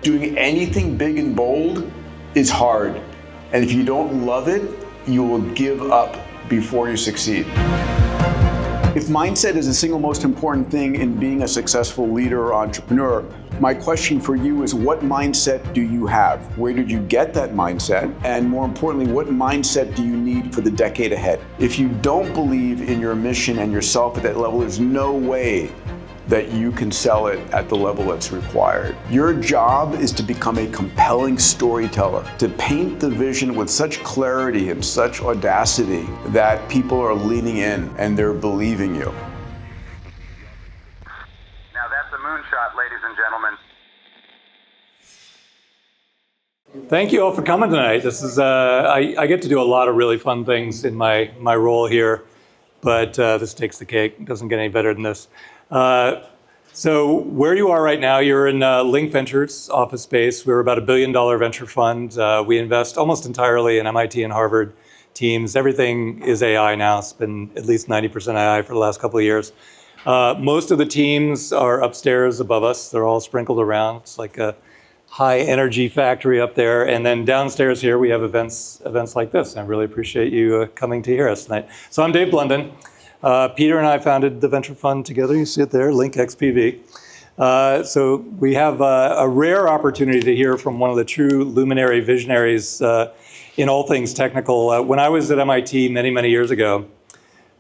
Doing anything big and bold is hard. And if you don't love it, you will give up before you succeed. If mindset is the single most important thing in being a successful leader or entrepreneur, my question for you is, what mindset do you have? Where did you get that mindset? And more importantly, what mindset do you need for the decade ahead? If you don't believe in your mission and yourself at that level, there's no way that you can sell it at the level that's required. Your job is to become a compelling storyteller, to paint the vision with such clarity and such audacity that people are leaning in and they're believing you. Now that's a moonshot, ladies and gentlemen. Thank you all for coming tonight. This is I get to do a lot of really fun things in my role here, but this takes the cake. It doesn't get any better than this. So where you are right now, you're in Link Ventures office space. We're about $1 billion venture fund. We invest almost entirely in MIT and Harvard teams. Everything is AI now. It's been at least 90% AI for the last couple of years. Most of the teams are upstairs above us. They're all sprinkled around. It's like a high energy factory up there. And then downstairs here, we have events like this. I really appreciate you coming to hear us tonight. So I'm Dave Blundin. Peter and I founded the venture fund together. You see it there, Link XPV. So we have a rare opportunity to hear from one of the true luminary visionaries in all things technical. When I was at MIT many, many years ago,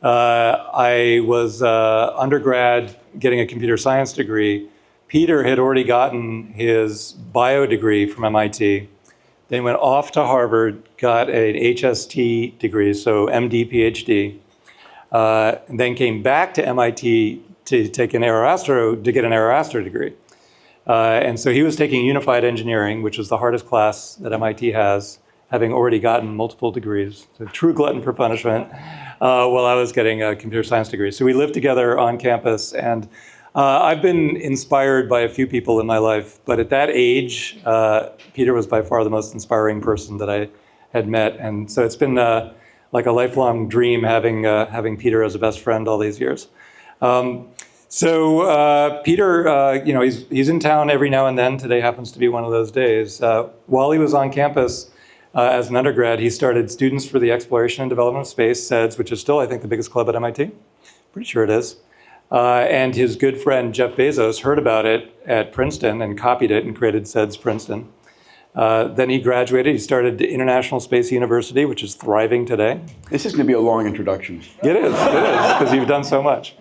I was undergrad getting a computer science degree. Peter had already gotten his bio degree from MIT. Then went off to Harvard, got an HST degree, so MD, PhD. And then came back to MIT to take an AeroAstro degree. And so he was taking unified engineering, which is the hardest class that MIT has, having already gotten multiple degrees. So true glutton for punishment, while I was getting a computer science degree. So we lived together on campus, and I've been inspired by a few people in my life, but at that age, Peter was by far the most inspiring person that I had met. And so it's been like a lifelong dream having Peter as a best friend all these years. So Peter, he's in town every now and then. Today happens to be one of those days. While he was on campus as an undergrad, he started Students for the Exploration and Development of Space, SEDS, which is still, I think, the biggest club at MIT. Pretty sure it is. And his good friend Jeff Bezos heard about it at Princeton and copied it and created SEDS Princeton. Then he graduated. He started International Space University, which is thriving today. This is going to be a long introduction. It is, because you've done so much.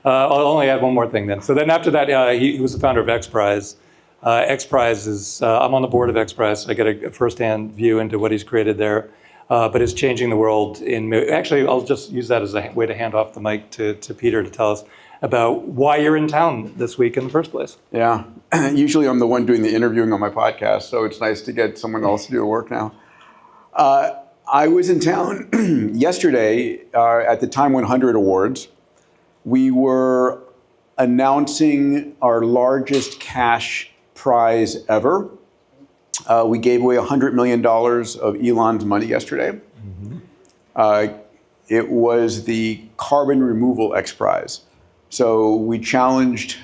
I'll only add one more thing then. So then after that, he was the founder of XPRIZE. XPRIZE is, I'm on the board of XPRIZE, so I get a firsthand view into what he's created there. But it's changing the world actually, I'll just use that as a way to hand off the mic to Peter to tell us about why you're in town this week in the first place. Yeah, usually I'm the one doing the interviewing on my podcast, so it's nice to get someone else to do the work now. I was in town yesterday at the Time 100 Awards. We were announcing our largest cash prize ever. We gave away $100 million of Elon's money yesterday. Mm-hmm. It was the carbon removal XPRIZE. So we challenged,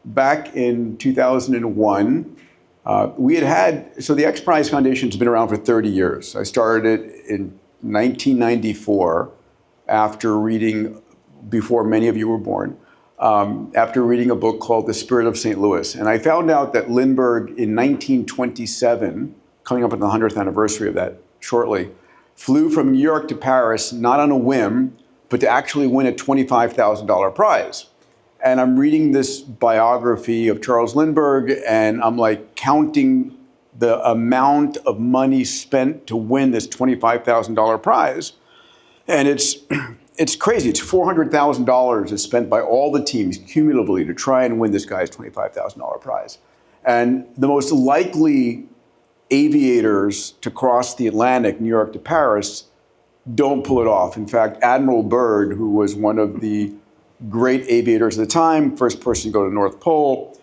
back in 2001, so the XPRIZE Foundation has been around for 30 years. I started it in 1994 after reading, before many of you were born, after reading a book called The Spirit of St. Louis. And I found out that Lindbergh in 1927, coming up on the 100th anniversary of that shortly, flew from New York to Paris, not on a whim, but to actually win a $25,000 prize. And I'm reading this biography of Charles Lindbergh, and I'm like counting the amount of money spent to win this $25,000 prize. And it's crazy. It's $400,000 is spent by all the teams cumulatively to try and win this guy's $25,000 prize. And the most likely aviators to cross the Atlantic, New York to Paris, don't pull it off. In fact, Admiral Byrd, who was one of the great aviators at the time, first person to go to the North Pole,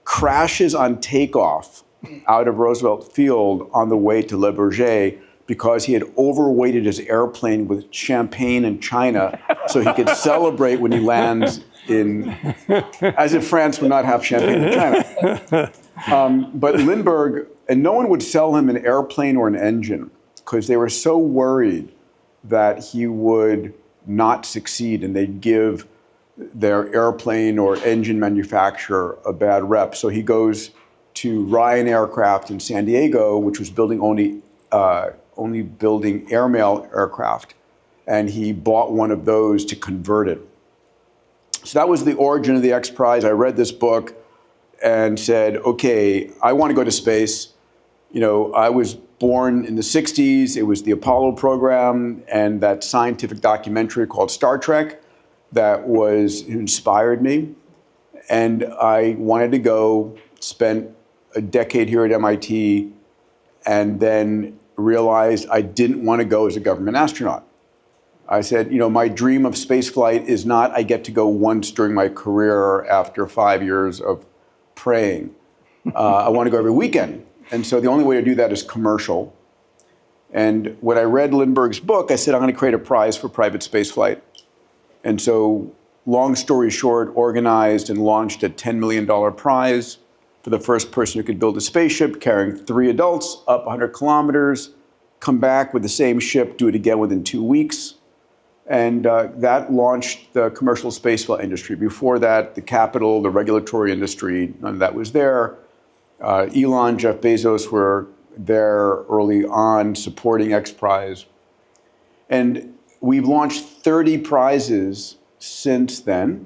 crashes on takeoff out of Roosevelt Field on the way to Le Bourget because he had overweighted his airplane with champagne and china so he could celebrate when he lands as if France would not have champagne in China. But Lindbergh, and no one would sell him an airplane or an engine because they were so worried that he would not succeed and they'd give their airplane or engine manufacturer a bad rep. So he goes to Ryan Aircraft in San Diego, which was building only building airmail aircraft, and he bought one of those to convert it. So that was the origin of the XPRIZE. I read this book and said, okay, I want to go to space. You know, I was born in the 60s. It was the Apollo program and that scientific documentary called Star Trek that inspired me. And I wanted to go, spent a decade here at MIT, and then realized I didn't want to go as a government astronaut. I said, you know, my dream of space flight is not I get to go once during my career after 5 years of praying. I want to go every weekend. And so the only way to do that is commercial. And when I read Lindbergh's book, I said, I'm going to create a prize for private space flight. And so, long story short, organized and launched a $10 million prize for the first person who could build a spaceship carrying 3 adults up 100 kilometers, come back with the same ship, do it again within 2 weeks. And that launched the commercial spaceflight industry. Before that, the capital, the regulatory industry, none of that was there. Elon, Jeff Bezos were there early on supporting XPRIZE. And we've launched 30 prizes since then,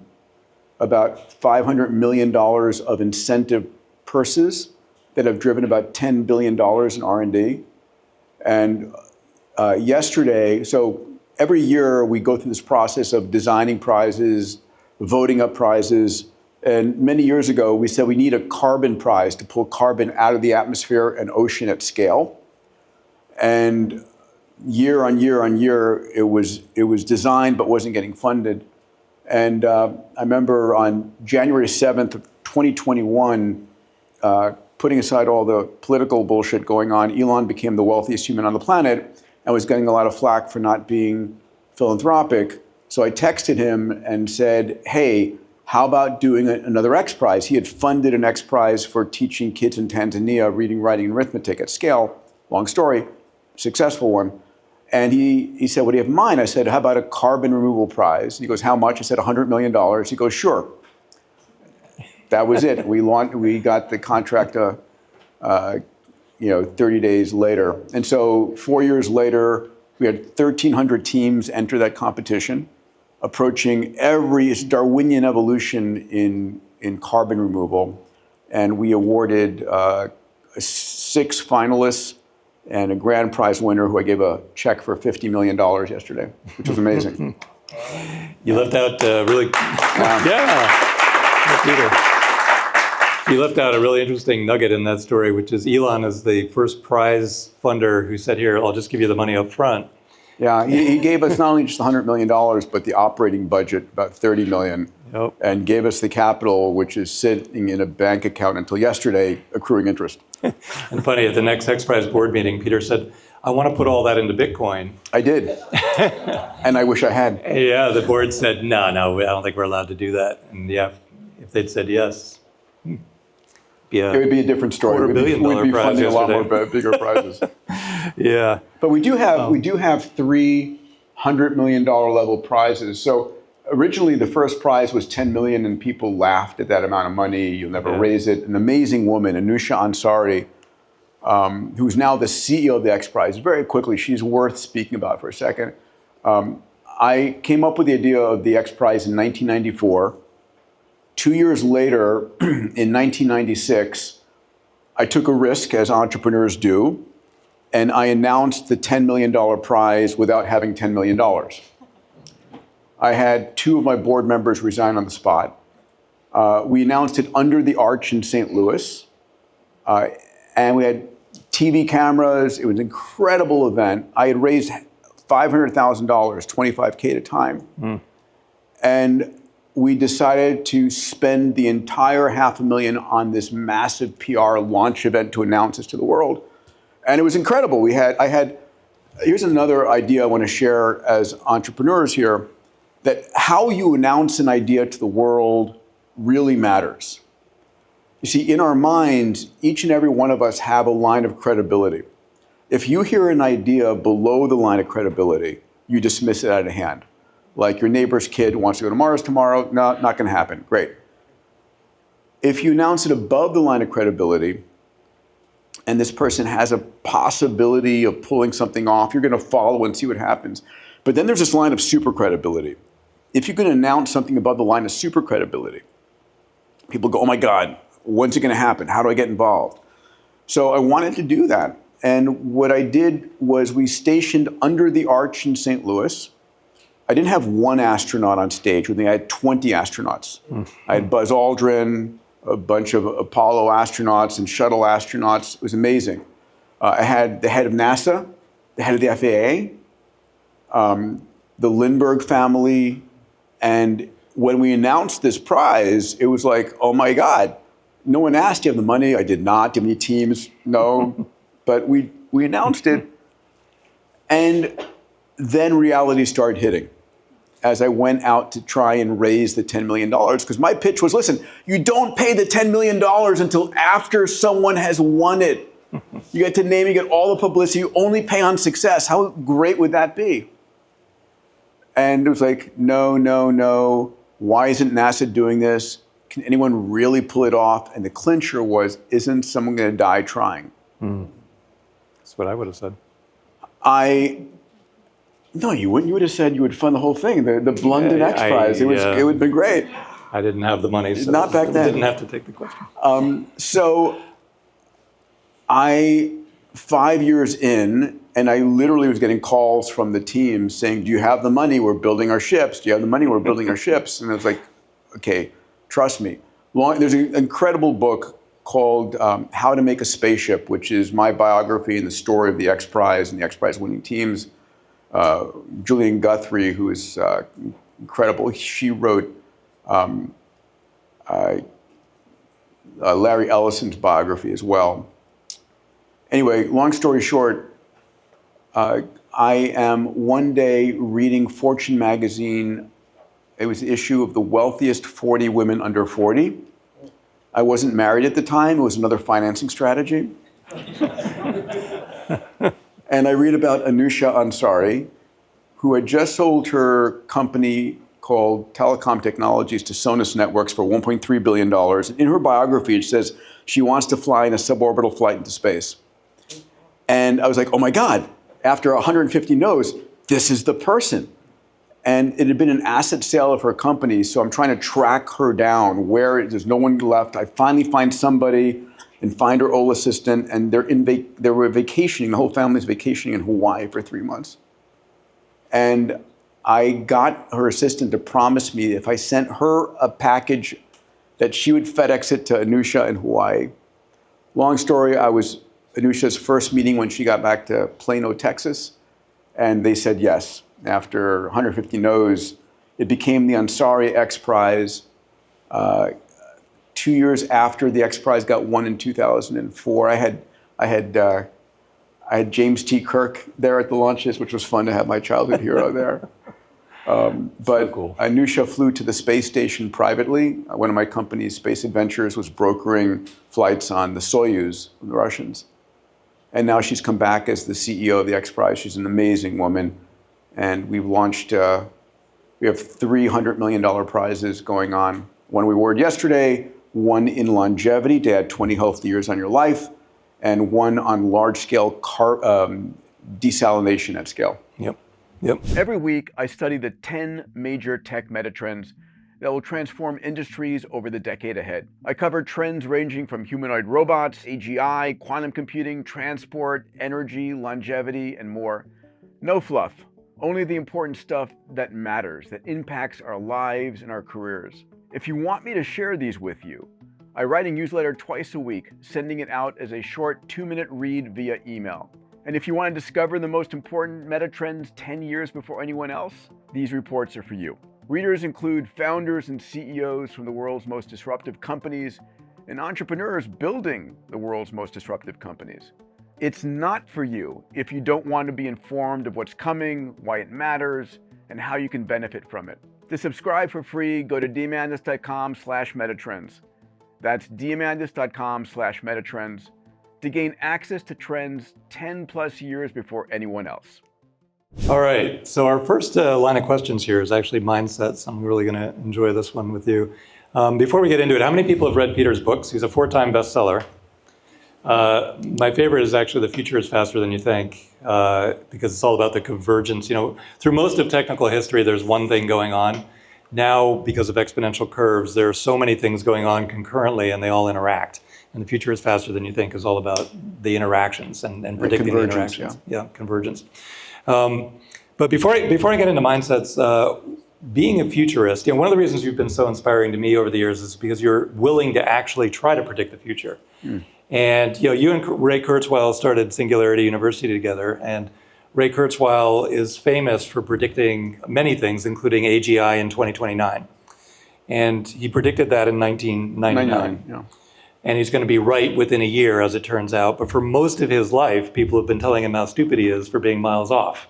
about $500 million of incentive purses that have driven about $10 billion in R&D. And yesterday, so every year we go through this process of designing prizes, voting up prizes. And many years ago, we said we need a carbon prize to pull carbon out of the atmosphere and ocean at scale. And year on year on year, it was designed but wasn't getting funded. And I remember on January 7th of 2021, putting aside all the political bullshit going on, Elon became the wealthiest human on the planet and was getting a lot of flack for not being philanthropic. So I texted him and said, hey, how about doing another XPRIZE? He had funded an XPRIZE for teaching kids in Tanzania reading, writing, and arithmetic at scale. Long story, successful one. And he said, what do you have in mind? I said, how about a carbon removal prize? He goes, how much? I said, $100 million. He goes, sure. That was it. We got the contract 30 days later. And so 4 years later, we had 1,300 teams enter that competition, approaching it's Darwinian evolution in carbon removal. And we awarded 6 finalists and a grand prize winner who I gave a check for $50 million yesterday, which was amazing. You left out really, You left out a really interesting nugget in that story, which is Elon is the first prize funder who said, here, I'll just give you the money up front. Yeah, he gave us not only just $100 million, but the operating budget, about $30 million, and gave us the capital, which is sitting in a bank account until yesterday, accruing interest. And funny, at the next XPRIZE board meeting, Peter said, I want to put all that into Bitcoin. I did. And I wish I had. Yeah, the board said, no, I don't think we're allowed to do that. And yeah, if they'd said yes, it would be a different story. $250 million We'd be prize funding yesterday. a lot more bigger prizes. Yeah. But we do have 3 $100 million level prizes. So originally the first prize was 10 million and people laughed at that amount of money. You'll never raise it. An amazing woman, Anusha Ansari, who's now the CEO of the XPRIZE. Very quickly, she's worth speaking about for a second. I came up with the idea of the XPRIZE in 1994. 2 years later, in 1996, I took a risk, as entrepreneurs do, and I announced the $10 million prize without having $10 million. I had 2 of my board members resign on the spot. We announced it under the arch in St. Louis, and we had TV cameras. It was an incredible event. I had raised $500,000, $25K at a time. And we decided to spend the entire $500,000 on this massive PR launch event to announce this to the world. And it was incredible. Here's another idea I want to share as entrepreneurs here. that how you announce an idea to the world really matters. You see, in our minds, each and every one of us have a line of credibility. If you hear an idea below the line of credibility, you dismiss it out of hand. Like your neighbor's kid wants to go to Mars tomorrow, no, not gonna happen, great. If you announce it above the line of credibility, and this person has a possibility of pulling something off, you're gonna follow and see what happens. But then there's this line of super credibility. If you can announce something above the line of super credibility, people go, oh my God, when's it gonna happen? How do I get involved? So I wanted to do that. And what I did was we stationed under the arch in St. Louis. I didn't have one astronaut on stage with me, I had 20 astronauts. I had Buzz Aldrin, a bunch of Apollo astronauts and shuttle astronauts. It was amazing. I had the head of NASA, the head of the FAA, the Lindbergh family, and when we announced this prize, it was like, oh my God, no one asked, do you have the money? I did not. Do you have any teams? No. But we announced it, and then reality started hitting as I went out to try and raise the $10 million, because my pitch was, listen, you don't pay the $10 million until after someone has won it. You get to name, you get all the publicity, you only pay on success. How great would that be? And it was like, no, no, no. Why isn't NASA doing this? Can anyone really pull it off? And the clincher was, isn't someone going to die trying? That's what I would have said. No, you wouldn't. You would have said you would fund the whole thing. The Blundin XPRIZE. It would have been great. I didn't have the money, so not back then. I didn't have to take the question. So 5 years in, and I literally was getting calls from the team saying, do you have the money? We're building our ships. Do you have the money? We're building our ships. And I was like, okay, trust me. There's an incredible book called How to Make a Spaceship, which is my biography and the story of the XPRIZE and the XPRIZE winning teams. Julian Guthrie, who is incredible, she wrote Larry Ellison's biography as well. Anyway, long story short, I am one day reading Fortune magazine. It was the issue of the wealthiest 40 women under 40. I wasn't married at the time. It was another financing strategy. And I read about Anusha Ansari, who had just sold her company called Telecom Technologies to Sonos Networks for $1.3 billion. In her biography, it says she wants to fly in a suborbital flight into space. And I was like, oh my God, after 150 no's, this is the person. And it had been an asset sale of her company, so I'm trying to track her down where there's no one left. I finally find somebody and find her old assistant, and they were vacationing, the whole family's vacationing in Hawaii for 3 months. And I got her assistant to promise me if I sent her a package that she would FedEx it to Anusha in Hawaii. Long story, I was Anusha's first meeting when she got back to Plano, Texas, and they said yes. After 150 no's, it became the Ansari XPRIZE. 2 years after the XPRIZE got won in 2004, I had James T. Kirk there at the launches, which was fun to have my childhood hero there. But cool. Anusha flew to the space station privately. One of my company's Space Adventures was brokering flights on the Soyuz from the Russians. And now she's come back as the CEO of the XPRIZE. She's an amazing woman. And we've launched, we have $300 million prizes going on. One we awarded yesterday, one in longevity to add 20 healthy years on your life, and one on large-scale desalination at scale. Yep. Every week, I study the 10 major tech megatrends that will transform industries over the decade ahead. I cover trends ranging from humanoid robots, AGI, quantum computing, transport, energy, longevity, and more. No fluff, only the important stuff that matters, that impacts our lives and our careers. If you want me to share these with you, I write a newsletter twice a week, sending it out as a short 2-minute read via email. And if you want to discover the most important meta trends 10 years before anyone else, these reports are for you. Readers include founders and CEOs from the world's most disruptive companies and entrepreneurs building the world's most disruptive companies. It's not for you if you don't want to be informed of what's coming, why it matters, and how you can benefit from it. To subscribe for free, go to diamandis.com/metatrends. That's diamandis.com/metatrends to gain access to trends 10 plus years before anyone else. All right, so our first line of questions here is actually mindsets. I'm really going to enjoy this one with you. Before we get into it, how many people have read Peter's books? He's a 4-time bestseller. My favorite is actually The Future is Faster Than You Think, because it's all about the convergence. You know, through most of technical history, there's one thing going on. Now, because of exponential curves, there are so many things going on concurrently, and they all interact. And The Future is Faster Than You Think is all about the interactions and predicting the interactions. Yeah, convergence. But before I get into mindsets, being a futurist, you know, one of the reasons you've been so inspiring to me over the years is because you're willing to actually try to predict the future. And you know, you and Ray Kurzweil started Singularity University together, and Ray Kurzweil is famous for predicting many things, including AGI in 2029. And he predicted that in 1999. Yeah. And he's going to be right within a year, as it turns out. But for most of his life, people have been telling him how stupid he is for being miles off.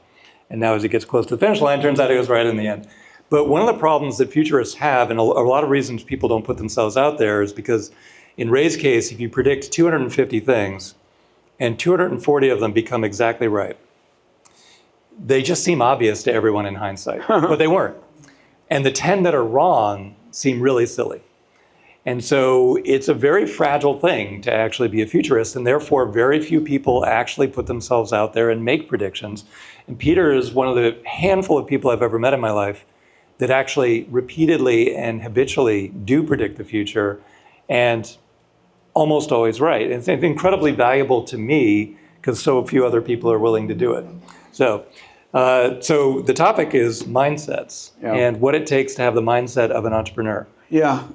And now as he gets close to the finish line, turns out he was right in the end. But one of the problems that futurists have, and a lot of reasons people don't put themselves out there, is because in Ray's case, if you predict 250 things, and 240 of them become exactly right, they just seem obvious to everyone in hindsight, but they weren't. And the 10 that are wrong seem really silly. And so it's a very fragile thing to actually be a futurist, and therefore very few people actually put themselves out there and make predictions. And Peter is one of the handful of people I've ever met in my life that actually repeatedly and habitually do predict the future, and almost always right. And it's incredibly valuable to me because so few other people are willing to do it. So the topic is mindsets and what it takes to have the mindset of an entrepreneur. Yeah.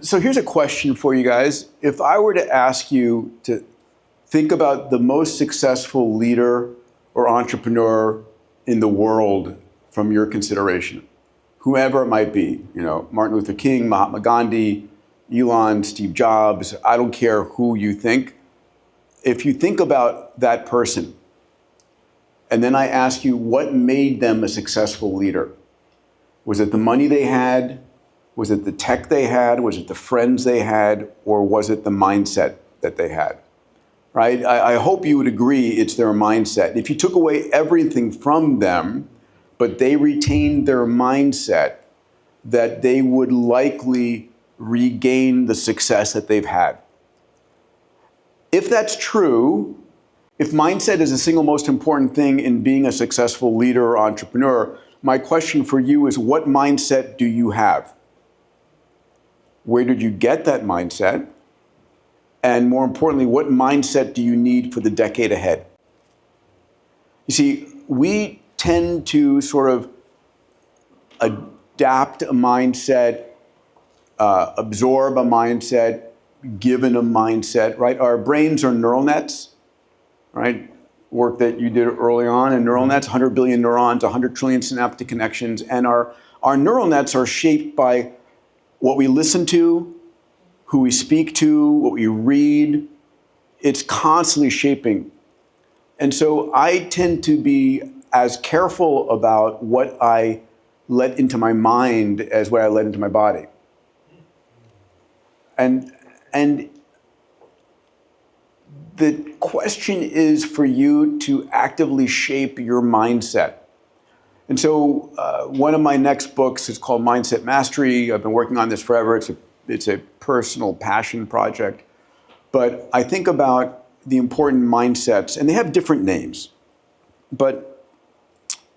So here's a question for you guys. If I were to ask you to think about the most successful leader or entrepreneur in the world from your consideration, whoever it might be, you know, Martin Luther King, Mahatma Gandhi, Elon, Steve Jobs, I don't care who you think. If you think about that person, and then I ask you what made them a successful leader, was it the money they had? Was it the tech they had? Was it the friends they had? Or was it the mindset that they had? Right? I hope you would agree it's their mindset. If you took away everything from them, but they retained their mindset, that they would likely regain the success that they've had. If that's true, if mindset is the single most important thing in being a successful leader or entrepreneur, my question for you is, what mindset do you have? Where did you get that mindset? And more importantly, what mindset do you need for the decade ahead? You see, we tend to sort of adapt a mindset, absorb a mindset, given a mindset, right? Our brains are neural nets, right? Work that you did early on in neural nets, 100 billion neurons, 100 trillion synaptic connections. And our neural nets are shaped by what we listen to, who we speak to, what we read. It's constantly shaping. And so I tend to be as careful about what I let into my mind as what I let into my body. And the question is for you to actively shape your mindset. And so one of my next books is called Mindset Mastery. I've been working on this forever. It's a personal passion project. But I think about the important mindsets, and they have different names. But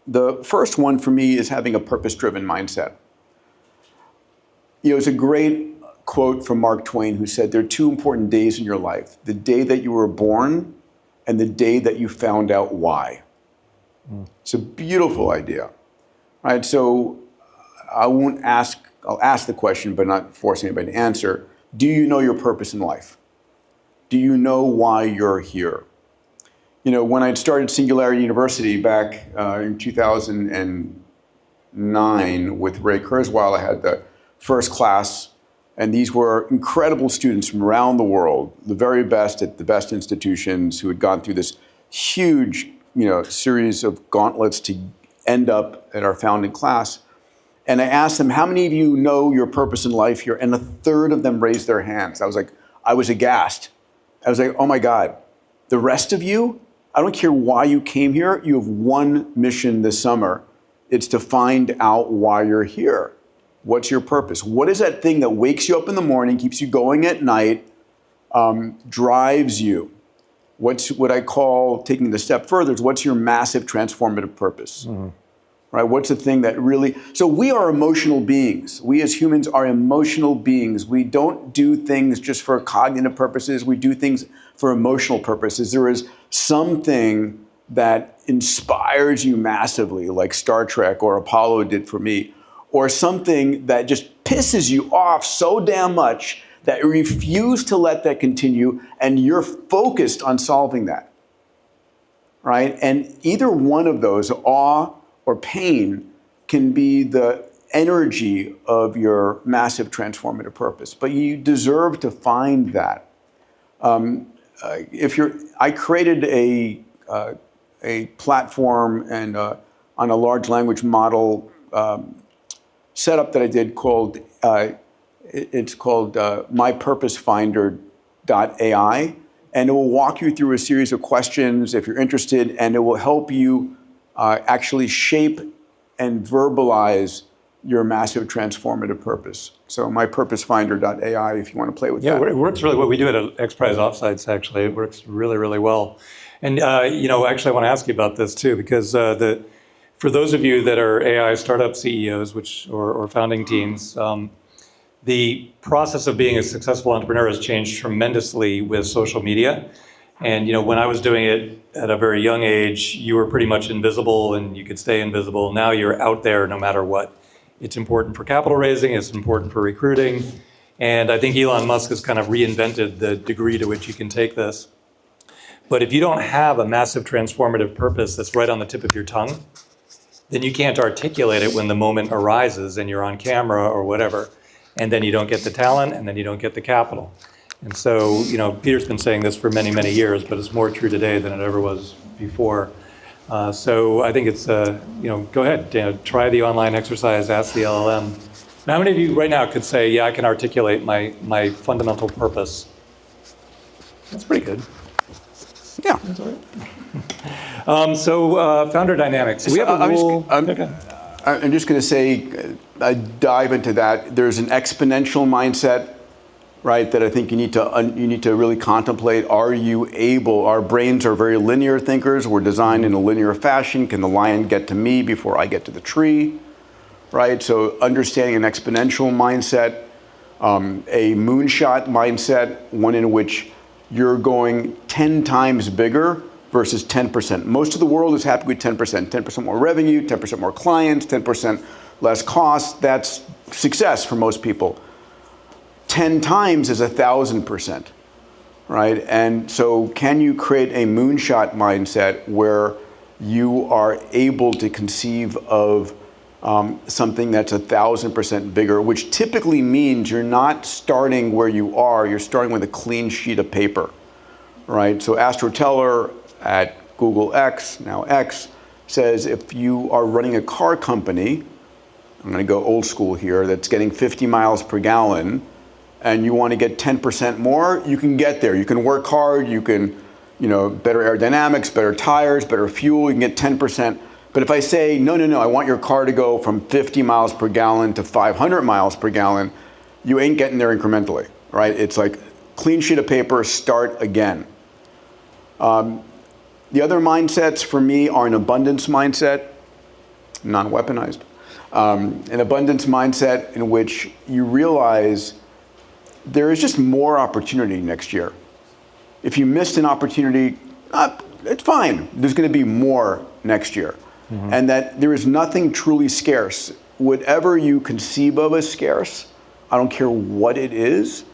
the first one for me is having a purpose-driven mindset. You know, it's a great quote from Mark Twain, who said, there are two important days in your life: the day that you were born and the day that you found out why. It's a beautiful idea, right? So I'll ask the question, but not force anybody to answer. Do you know your purpose in life? Do you know why you're here? You know, when I started Singularity University back in 2009 with Ray Kurzweil, I had the first class, and these were incredible students from around the world, the very best at the best institutions, who had gone through this huge, series of gauntlets to end up at our founding class. And I asked them, how many of you know your purpose in life here? And a third of them raised their hands. I was aghast. I was like, oh my God, the rest of you, I don't care why you came here. You have one mission this summer. It's to find out why you're here. What's your purpose? What is that thing that wakes you up in the morning, keeps you going at night, drives you? What's what I call, taking it a step further, is what's your massive transformative purpose? Right? What's the thing that really, so we are emotional beings. We as humans are emotional beings. We don't do things just for cognitive purposes. We do things for emotional purposes. There is something that inspires you massively, like Star Trek or Apollo did for me, or something that just pisses you off so damn much that you refuse to let that continue, and you're focused on solving that, right? And either one of those, awe or pain, can be the energy of your massive transformative purpose. But you deserve to find that. I created a platform and on a large language model setup that I did called it's called mypurposefinder.ai, and it will walk you through a series of questions if you're interested, and it will help you actually shape and verbalize your massive transformative purpose. So mypurposefinder.ai if you want to play with that. Yeah, it works really well. We do it at XPRIZE offsites, actually. It works really, really well. And, actually, I want to ask you about this, too, because for those of you that are AI startup CEOs or founding teams, the process of being a successful entrepreneur has changed tremendously with social media. And when I was doing it at a very young age, you were pretty much invisible and you could stay invisible. Now you're out there no matter what. It's important for capital raising, it's important for recruiting. And I think Elon Musk has kind of reinvented the degree to which you can take this. But if you don't have a massive transformative purpose that's right on the tip of your tongue, then you can't articulate it when the moment arises and you're on camera or whatever. And then you don't get the talent, and then you don't get the capital. And so, Peter's been saying this for many, many years, but it's more true today than it ever was before. So I think it's, go ahead, try the online exercise, ask the LLM. Now, how many of you right now could say, yeah, I can articulate my fundamental purpose? That's pretty good. Yeah. That's all right. So founder dynamics. So we have a rule. I'm just going to say, I dive into that. There's an exponential mindset, right, that I think you need to really contemplate. Are you able? Our brains are very linear thinkers. We're designed in a linear fashion. Can the lion get to me before I get to the tree? Right. So understanding an exponential mindset, a moonshot mindset, one in which you're going 10 times bigger versus 10%. Most of the world is happy with 10%. 10% more revenue, 10% more clients, 10% less costs. That's success for most people. 10 times is 1,000%, right? And so can you create a moonshot mindset where you are able to conceive of something that's 1,000% bigger, which typically means you're not starting where you are, you're starting with a clean sheet of paper, right? So Astro Teller at Google X, now X, says if you are running a car company, I'm going to go old school here, that's getting 50 miles per gallon, and you want to get 10% more, you can get there. You can work hard, you can, better aerodynamics, better tires, better fuel, you can get 10%. But if I say, no, I want your car to go from 50 miles per gallon to 500 miles per gallon, you ain't getting there incrementally, right? It's like clean sheet of paper, start again. The other mindsets for me are an abundance mindset, non-weaponized. An abundance mindset in which you realize there is just more opportunity next year. If you missed an opportunity, it's fine. There's going to be more next year. Mm-hmm. And that there is nothing truly scarce. Whatever you conceive of as scarce, I don't care what it is,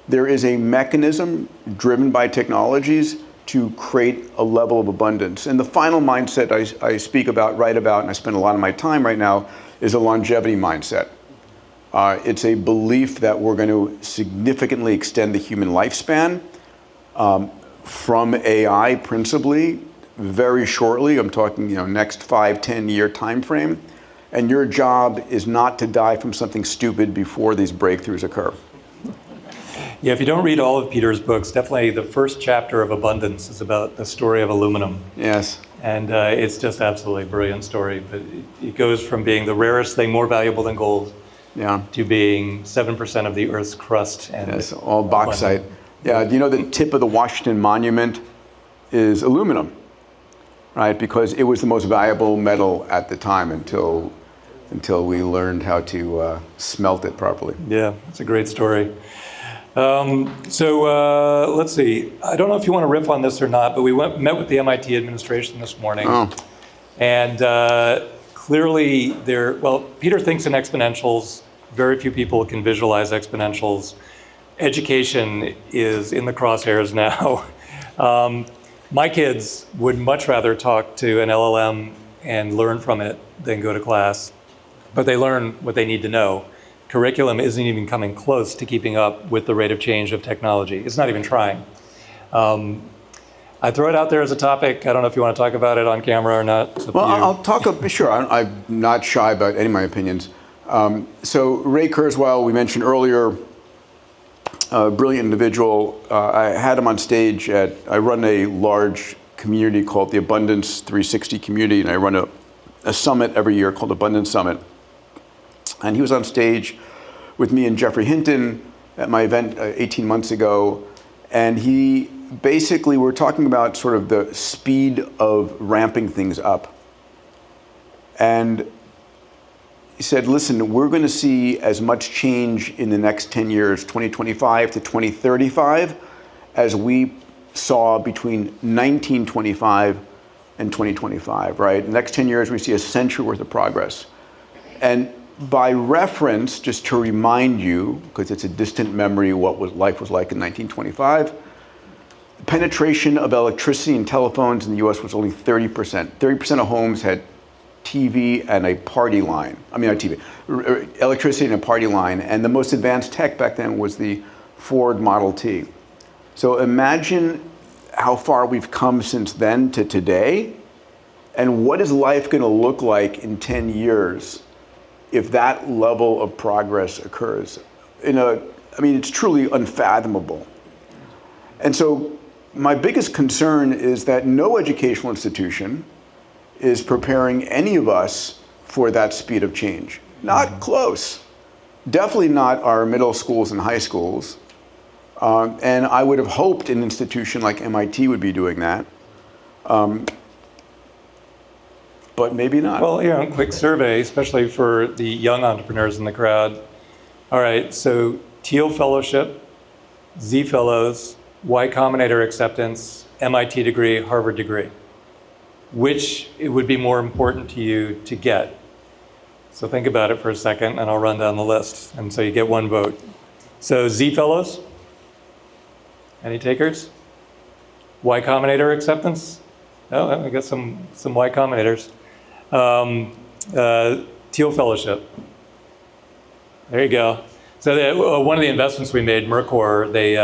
there is a mechanism driven by technologies to create a level of abundance. And the final mindset I speak about, write about, and I spend a lot of my time right now, is a longevity mindset. It's a belief that we're going to significantly extend the human lifespan from AI principally very shortly. I'm talking, next 5-10 year time frame. And your job is not to die from something stupid before these breakthroughs occur. Yeah, if you don't read all of Peter's books, definitely the first chapter of Abundance is about the story of aluminum. Yes. And it's just absolutely a brilliant story. But it goes from being the rarest thing, more valuable than gold, Yeah. to being 7% of the Earth's crust. And Yes, all bauxite. Yeah, do you know the tip of the Washington Monument is aluminum, right? Because it was the most valuable metal at the time until we learned how to smelt it properly. Yeah, it's a great story. Let's see. I don't know if you want to riff on this or not, but we met with the MIT administration this morning. Oh. And clearly Peter thinks in exponentials. Very few people can visualize exponentials. Education is in the crosshairs now. My kids would much rather talk to an LLM and learn from it than go to class, but they learn what they need to know. Curriculum isn't even coming close to keeping up with the rate of change of technology. It's not even trying. I throw it out there as a topic. I don't know if you want to talk about it on camera or not. Well, I'll talk, sure, I'm not shy about any of my opinions. So Ray Kurzweil, we mentioned earlier, a brilliant individual. I had him on stage I run a large community called the Abundance 360 community, and I run a summit every year called Abundance Summit. And he was on stage with me and Jeffrey Hinton at my event 18 months ago. And he basically, we're talking about sort of the speed of ramping things up. And he said, listen, we're going to see as much change in the next 10 years, 2025 to 2035, as we saw between 1925 and 2025, right? The next 10 years, we see a century worth of progress. And by reference, just to remind you, because it's a distant memory what life was like in 1925, the penetration of electricity and telephones in the US was only 30%. 30% of homes had TV and a party line. I mean, not TV, electricity and a party line. And the most advanced tech back then was the Ford Model T. So imagine how far we've come since then to today. And what is life going to look like in 10 years if that level of progress occurs? It's truly unfathomable. And so my biggest concern is that no educational institution is preparing any of us for that speed of change. Not close. Definitely not our middle schools and high schools. And I would have hoped an institution like MIT would be doing that. But maybe not. Well, quick survey, especially for the young entrepreneurs in the crowd. All right, so Teal Fellowship, Z Fellows, Y Combinator acceptance, MIT degree, Harvard degree. Which it would be more important to you to get? So think about it for a second, and I'll run down the list. And so you get one vote. So Z Fellows, any takers? Y Combinator acceptance? Oh, I got some Y Combinators. Teal Fellowship. There you go. So one of the investments we made, Mercor, they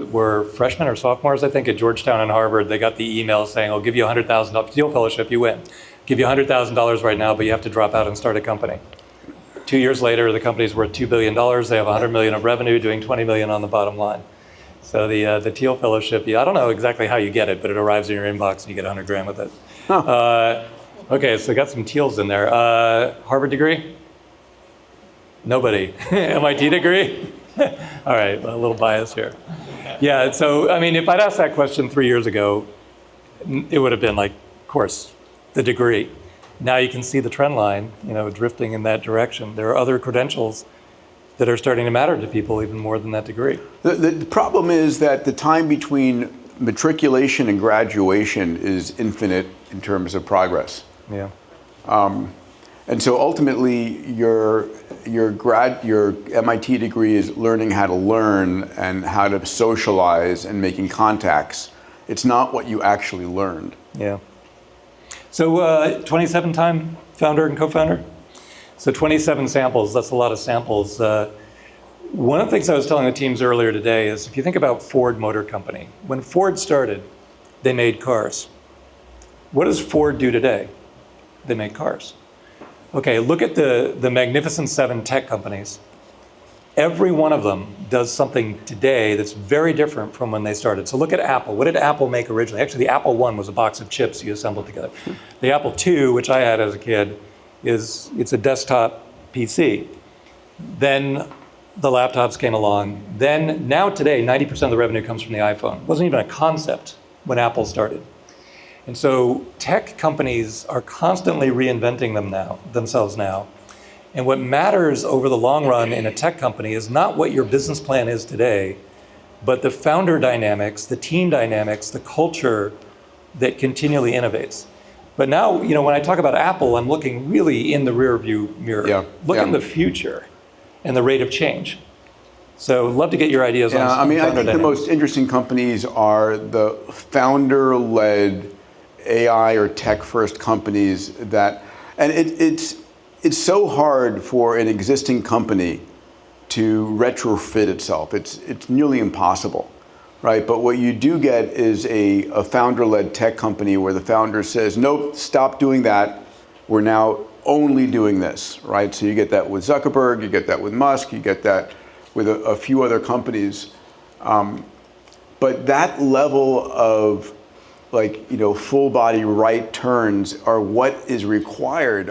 were freshmen or sophomores, I think, at Georgetown and Harvard. They got the email saying, I'll give you $100,000. Teal Fellowship, you win. Give you $100,000 right now, but you have to drop out and start a company. 2 years later, the company's worth $2 billion. They have $100 million of revenue, doing $20 million on the bottom line. So the Teal Fellowship, I don't know exactly how you get it, but it arrives in your inbox and you get 100 grand with it. Huh. Okay, so got some Teals in there. Harvard degree? Nobody. MIT degree? All right, a little bias here. Yeah, so if I'd asked that question 3 years ago, it would have been like, of course, the degree. Now you can see the trend line, drifting in that direction. There are other credentials that are starting to matter to people even more than that degree. The problem is that the time between matriculation and graduation is infinite in terms of progress. Yeah. And so ultimately, your MIT degree is learning how to learn and how to socialize and making contacts. It's not what you actually learned. Yeah. So 27-time founder and co-founder. So 27 samples, that's a lot of samples. One of the things I was telling the teams earlier today is if you think about Ford Motor Company, when Ford started, they made cars. What does Ford do today? They make cars. Okay, look at the Magnificent Seven tech companies. Every one of them does something today that's very different from when they started. So look at Apple. What did Apple make originally? Actually, the Apple I was a box of chips you assembled together. The Apple II, which I had as a kid, it's a desktop PC. Then the laptops came along. Then now today, 90% of the revenue comes from the iPhone. It wasn't even a concept when Apple started. And so tech companies are constantly reinventing themselves now. And what matters over the long run in a tech company is not what your business plan is today, but the founder dynamics, the team dynamics, the culture that continually innovates. But now, when I talk about Apple, I'm looking really in the rear view mirror. Look in the future and the rate of change. So love to get your ideas on I think dynamics. the most interesting companies are the founder-led AI or tech-first companies and it's so hard for an existing company to retrofit itself. It's nearly impossible, right? But what you do get is a founder-led tech company where the founder says, nope, stop doing that. We're now only doing this, right? So you get that with Zuckerberg, you get that with Musk, you get that with a few other companies. But that level of full body right turns are what is required.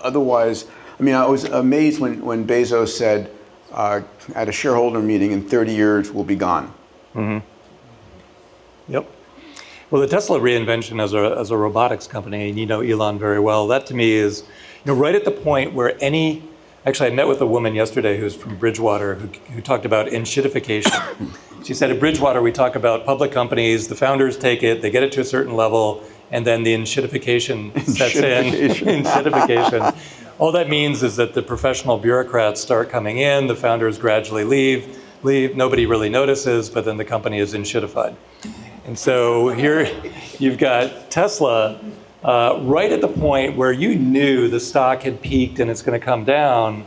Otherwise, I was amazed when Bezos said at a shareholder meeting, in 30 years we'll be gone. Mm-hmm. Yep. Well, the Tesla reinvention as a robotics company, and Elon very well, that to me is right at the point where actually I met with a woman yesterday who's from Bridgewater who talked about enshittification. She said at Bridgewater we talk about public companies, the founders take it, they get it to a certain level, and then the enshittification sets in. Enshittification. All that means is that the professional bureaucrats start coming in, the founders gradually leave, nobody really notices, but then the company is enshittified. And so here you've got Tesla right at the point where you knew the stock had peaked and it's going to come down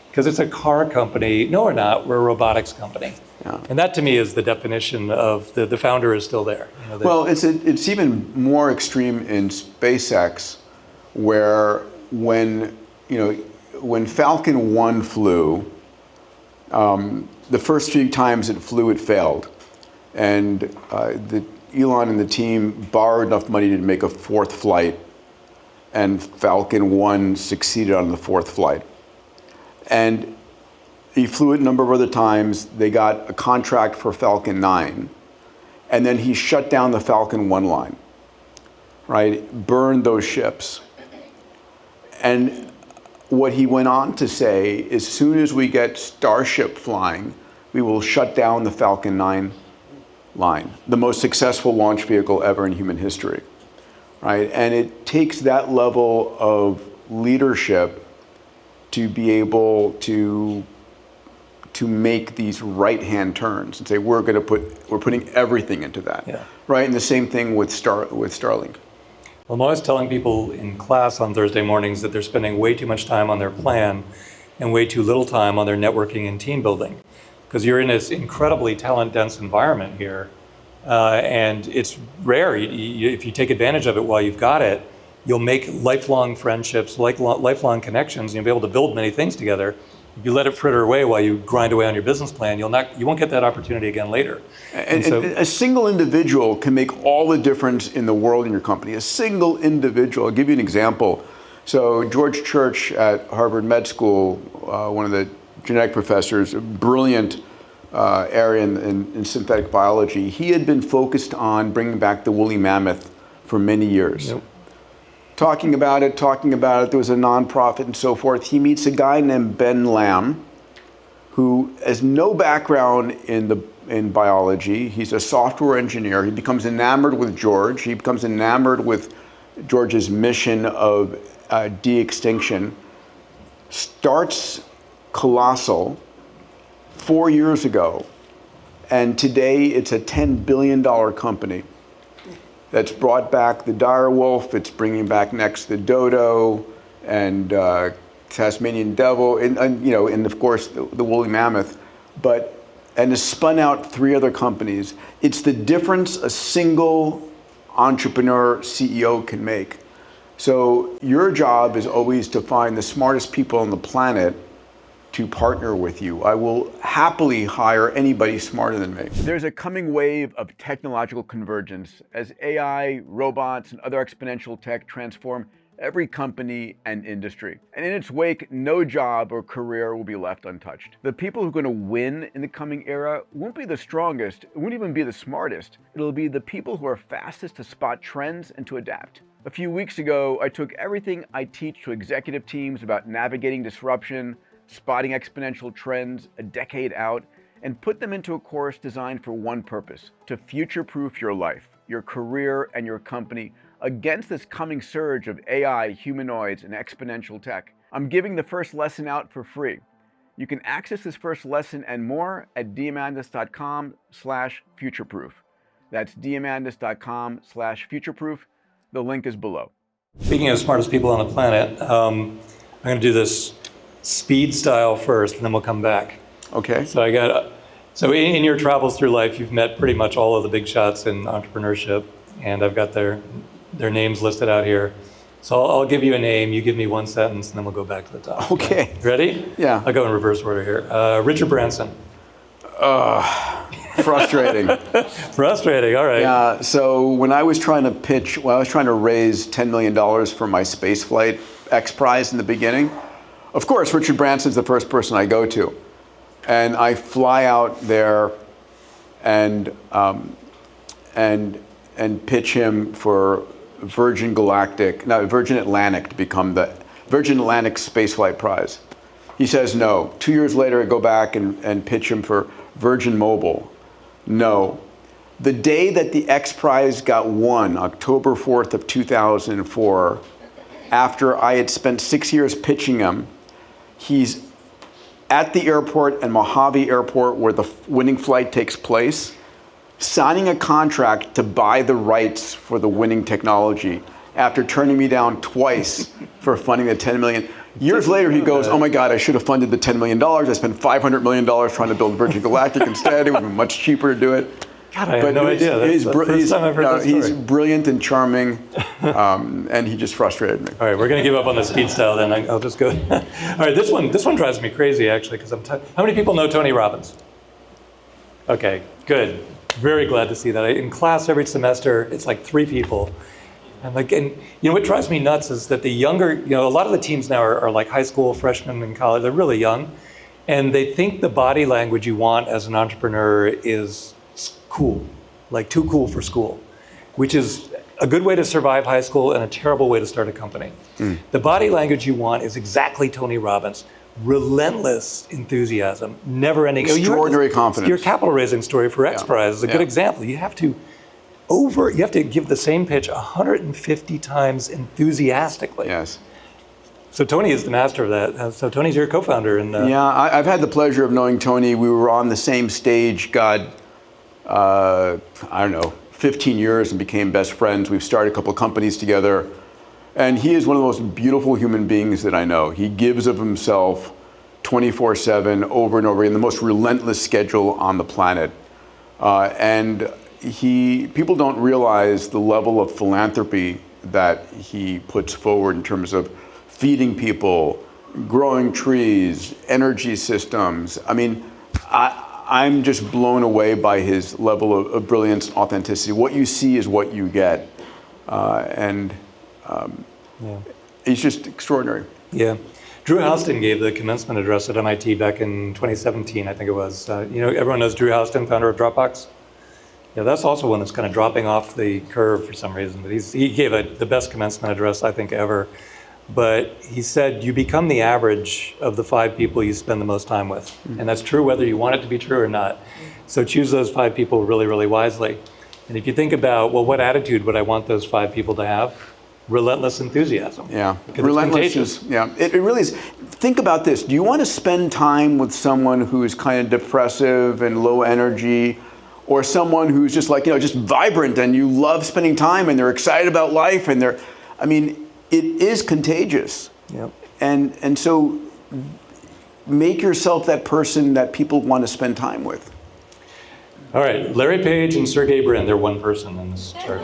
because it's a car company. No, we're not. We're a robotics company. Yeah. And that to me is the definition of the founder is still there. Well, it's even more extreme in SpaceX, where when Falcon 1 flew, the first 3 times it flew, it failed. And Elon and the team borrowed enough money to make a 4th flight, and Falcon 1 succeeded on the 4th flight. And he flew it a number of other times. They got a contract for Falcon 9, and then he shut down the Falcon 1 line, right? Burned those ships. And what he went on to say, as soon as we get Starship flying, we will shut down the Falcon 9 line, the most successful launch vehicle ever in human history, right? And it takes that level of leadership to be able to make these right-hand turns and say we're putting everything into that, right? And the same thing with Starlink. Well, I'm always telling people in class on Thursday mornings that they're spending way too much time on their plan and way too little time on their networking and team building, because you're in this incredibly talent-dense environment here, and it's rare. If you take advantage of it while you've got it, you'll make lifelong friendships, lifelong connections, and you'll be able to build many things together. If you let it fritter away while you grind away on your business plan, you won't get that opportunity again later. And so, a single individual can make all the difference in the world in your company. A single individual. I'll give you an example. So George Church at Harvard Med School, one of the genetic professors, a brilliant area in synthetic biology, he had been focused on bringing back the woolly mammoth for many years. Yep. Talking about it, there was a nonprofit and so forth. He meets a guy named Ben Lamb, who has no background in biology. He's a software engineer. He becomes enamored with George. He becomes enamored with George's mission of de-extinction. Starts Colossal 4 years ago, and today it's a $10 billion company that's brought back the direwolf. It's bringing back next the dodo and Tasmanian devil, and of course the woolly mammoth. And has spun out 3 other companies. It's the difference a single entrepreneur CEO can make. So your job is always to find the smartest people on the planet to partner with you. I will happily hire anybody smarter than me. There's a coming wave of technological convergence as AI, robots, and other exponential tech transform every company and industry. And in its wake, no job or career will be left untouched. The people who are going to win in the coming era won't be the strongest, it won't even be the smartest. It'll be the people who are fastest to spot trends and to adapt. A few weeks ago, I took everything I teach to executive teams about navigating disruption, spotting exponential trends a decade out, and put them into a course designed for one purpose: to future-proof your life, your career, and your company against this coming surge of AI, humanoids, and exponential tech. I'm giving the first lesson out for free. You can access this first lesson and more at diamandis.com/futureproof. That's diamandis.com/futureproof. The link is below. Speaking of smartest people on the planet, I'm going to do this speed style first, and then we'll come back. Okay. So in your travels through life, you've met pretty much all of the big shots in entrepreneurship, and I've got their names listed out here. So I'll give you a name, you give me one sentence, and then we'll go back to the top. Okay. Ready? Yeah. I'll go in reverse order here. Richard Branson. Frustrating. Frustrating, all right. Yeah, so when I was trying to raise $10 million for my spaceflight XPRIZE in the beginning, of course, Richard Branson's the first person I go to. And I fly out there and pitch him for Virgin Atlantic to become the Virgin Atlantic Spaceflight Prize. He says no. 2 years later, I go back and pitch him for Virgin Mobile. No. The day that the XPRIZE got won, October 4th of 2004, after I had spent 6 years pitching him, he's at the airport in Mojave Airport where the winning flight takes place, signing a contract to buy the rights for the winning technology after turning me down twice for funding the $10 million. Years later, he goes, oh my God, I should have funded the $10 million. I spent $500 million trying to build Virgin Galactic instead. It would have been much cheaper to do it. God, I have no idea. That's the first time I've heard that story. He's brilliant and charming, and he just frustrated me. All right, we're going to give up on the speed style then. I'll just go. All right, this one drives me crazy, actually, because how many people know Tony Robbins? Okay, good. Very glad to see that. In class every semester, it's like 3 people. And what drives me nuts is that the younger, a lot of the teams now are like high school, freshmen in college. They're really young, and they think the body language you want as an entrepreneur is cool, like too cool for school, which is a good way to survive high school and a terrible way to start a company. The body language you want is exactly Tony Robbins. Relentless enthusiasm, never-ending. Extraordinary confidence. Your capital raising story for XPRIZE is a good example. You have to give the same pitch 150 times enthusiastically. Yes. So Tony is the master of that. So Tony's your co-founder. Yeah, I've had the pleasure of knowing Tony. We were on the same stage, 15 years and became best friends. We've started a couple of companies together. And he is one of the most beautiful human beings that I know. He gives of himself 24/7 over and over in the most relentless schedule on the planet. People don't realize the level of philanthropy that he puts forward in terms of feeding people, growing trees, energy systems. I mean, I'm just blown away by his level of brilliance and authenticity. What you see is what you get. He's just extraordinary. Yeah. Drew Houston gave the commencement address at MIT back in 2017, I think it was. Everyone knows Drew Houston, founder of Dropbox. Yeah, that's also one that's kind of dropping off the curve for some reason. But he gave the best commencement address, I think, ever. But he said, you become the average of the 5 people you spend the most time with. And that's true whether you want it to be true or not. So choose those 5 people really, really wisely. And if you think about, well, what attitude would I want those 5 people to have? Relentless enthusiasm. Yeah, relentless. Yeah, it really is. Think about this. Do you want to spend time with someone who's kind of depressive and low energy, or someone who's just just vibrant and you love spending time and they're excited about life and it is contagious. Yep. And so make yourself that person that people want to spend time with. All right, Larry Page and Sergey Brin, they're one person in this chart.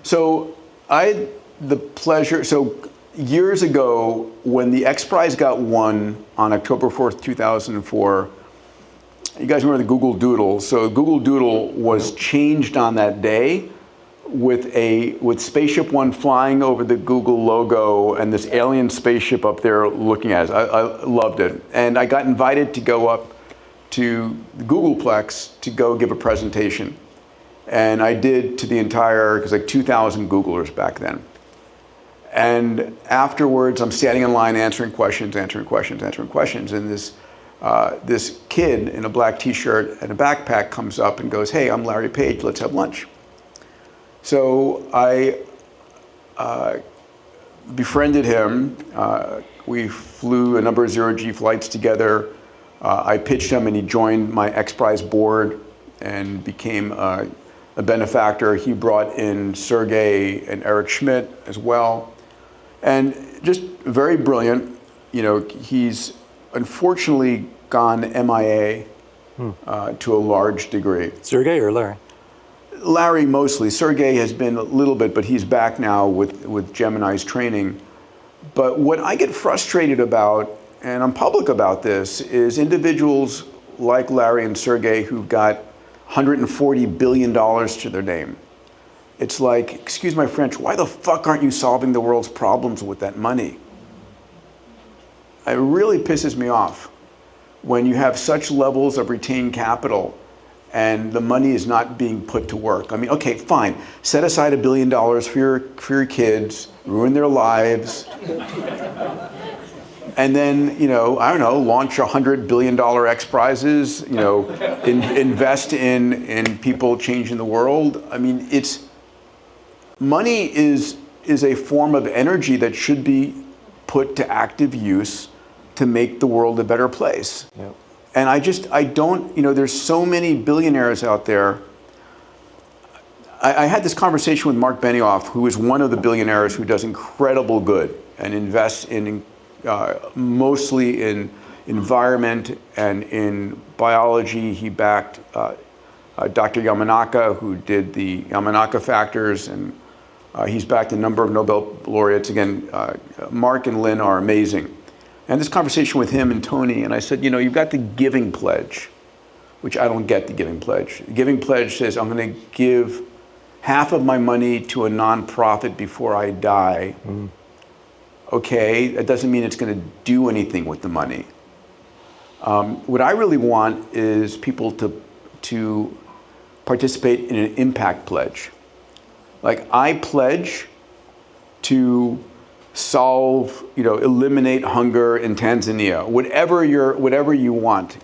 So I had the pleasure, so years ago when the XPRIZE got won on October 4th, 2004, you guys remember the Google Doodle? So Google Doodle was changed on that day with Spaceship One flying over the Google logo and this alien spaceship up there looking at us. I loved it. And I got invited to go up to the Googleplex to go give a presentation. And I did to the entire, because like 2,000 Googlers back then. And afterwards, I'm standing in line answering questions. And this kid in a black t-shirt and a backpack comes up and goes, "Hey, I'm Larry Page, let's have lunch." So I befriended him. We flew a number of zero-G flights together. I pitched him and he joined my XPRIZE board and became a benefactor. He brought in Sergey and Eric Schmidt as well. And just very brilliant. You know, he's unfortunately gone MIA to a large degree. Sergey or Larry? Larry mostly. Sergey has been a little bit, but he's back now with Gemini's training. But what I get frustrated about, and I'm public about this, is individuals like Larry and Sergey who've got $140 billion to their name. It's like, excuse my French, why the fuck aren't you solving the world's problems with that money? It really pisses me off when you have such levels of retained capital and the money is not being put to work. I mean, okay, fine. Set aside $1 billion for your kids, ruin their lives, and then, you know, I don't know, launch $100 billion XPRIZes, you know, invest in people changing the world. I mean, money is a form of energy that should be put to active use to make the world a better place. Yep. And I don't, you know, there's so many billionaires out there. I had this conversation with Mark Benioff, who is one of the billionaires who does incredible good and invests in mostly in environment and in biology. He backed Dr. Yamanaka, who did the Yamanaka factors, and he's backed a number of Nobel laureates. Again, Mark and Lynn are amazing. And this conversation with him and Tony, and I said, you know, you've got the giving pledge, which I don't get the giving pledge. The giving pledge says I'm going to give half of my money to a nonprofit before I die. Mm. Okay, that doesn't mean it's going to do anything with the money. What I really want is people to participate in an impact pledge. Like, I pledge to solve, you know, eliminate hunger in Tanzania, whatever you want.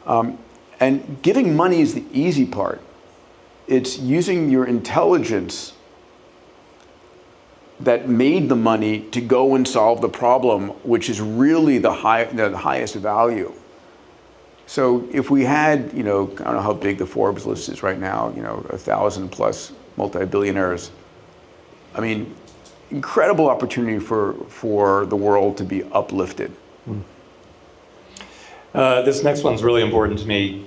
And giving money is the easy part. It's using your intelligence that made the money to go and solve the problem, which is really the highest value. So if we had, you know, I don't know how big the Forbes list is right now, you know, 1,000 plus multi-billionaires. I mean, incredible opportunity for the world to be uplifted. This next one's really important to me.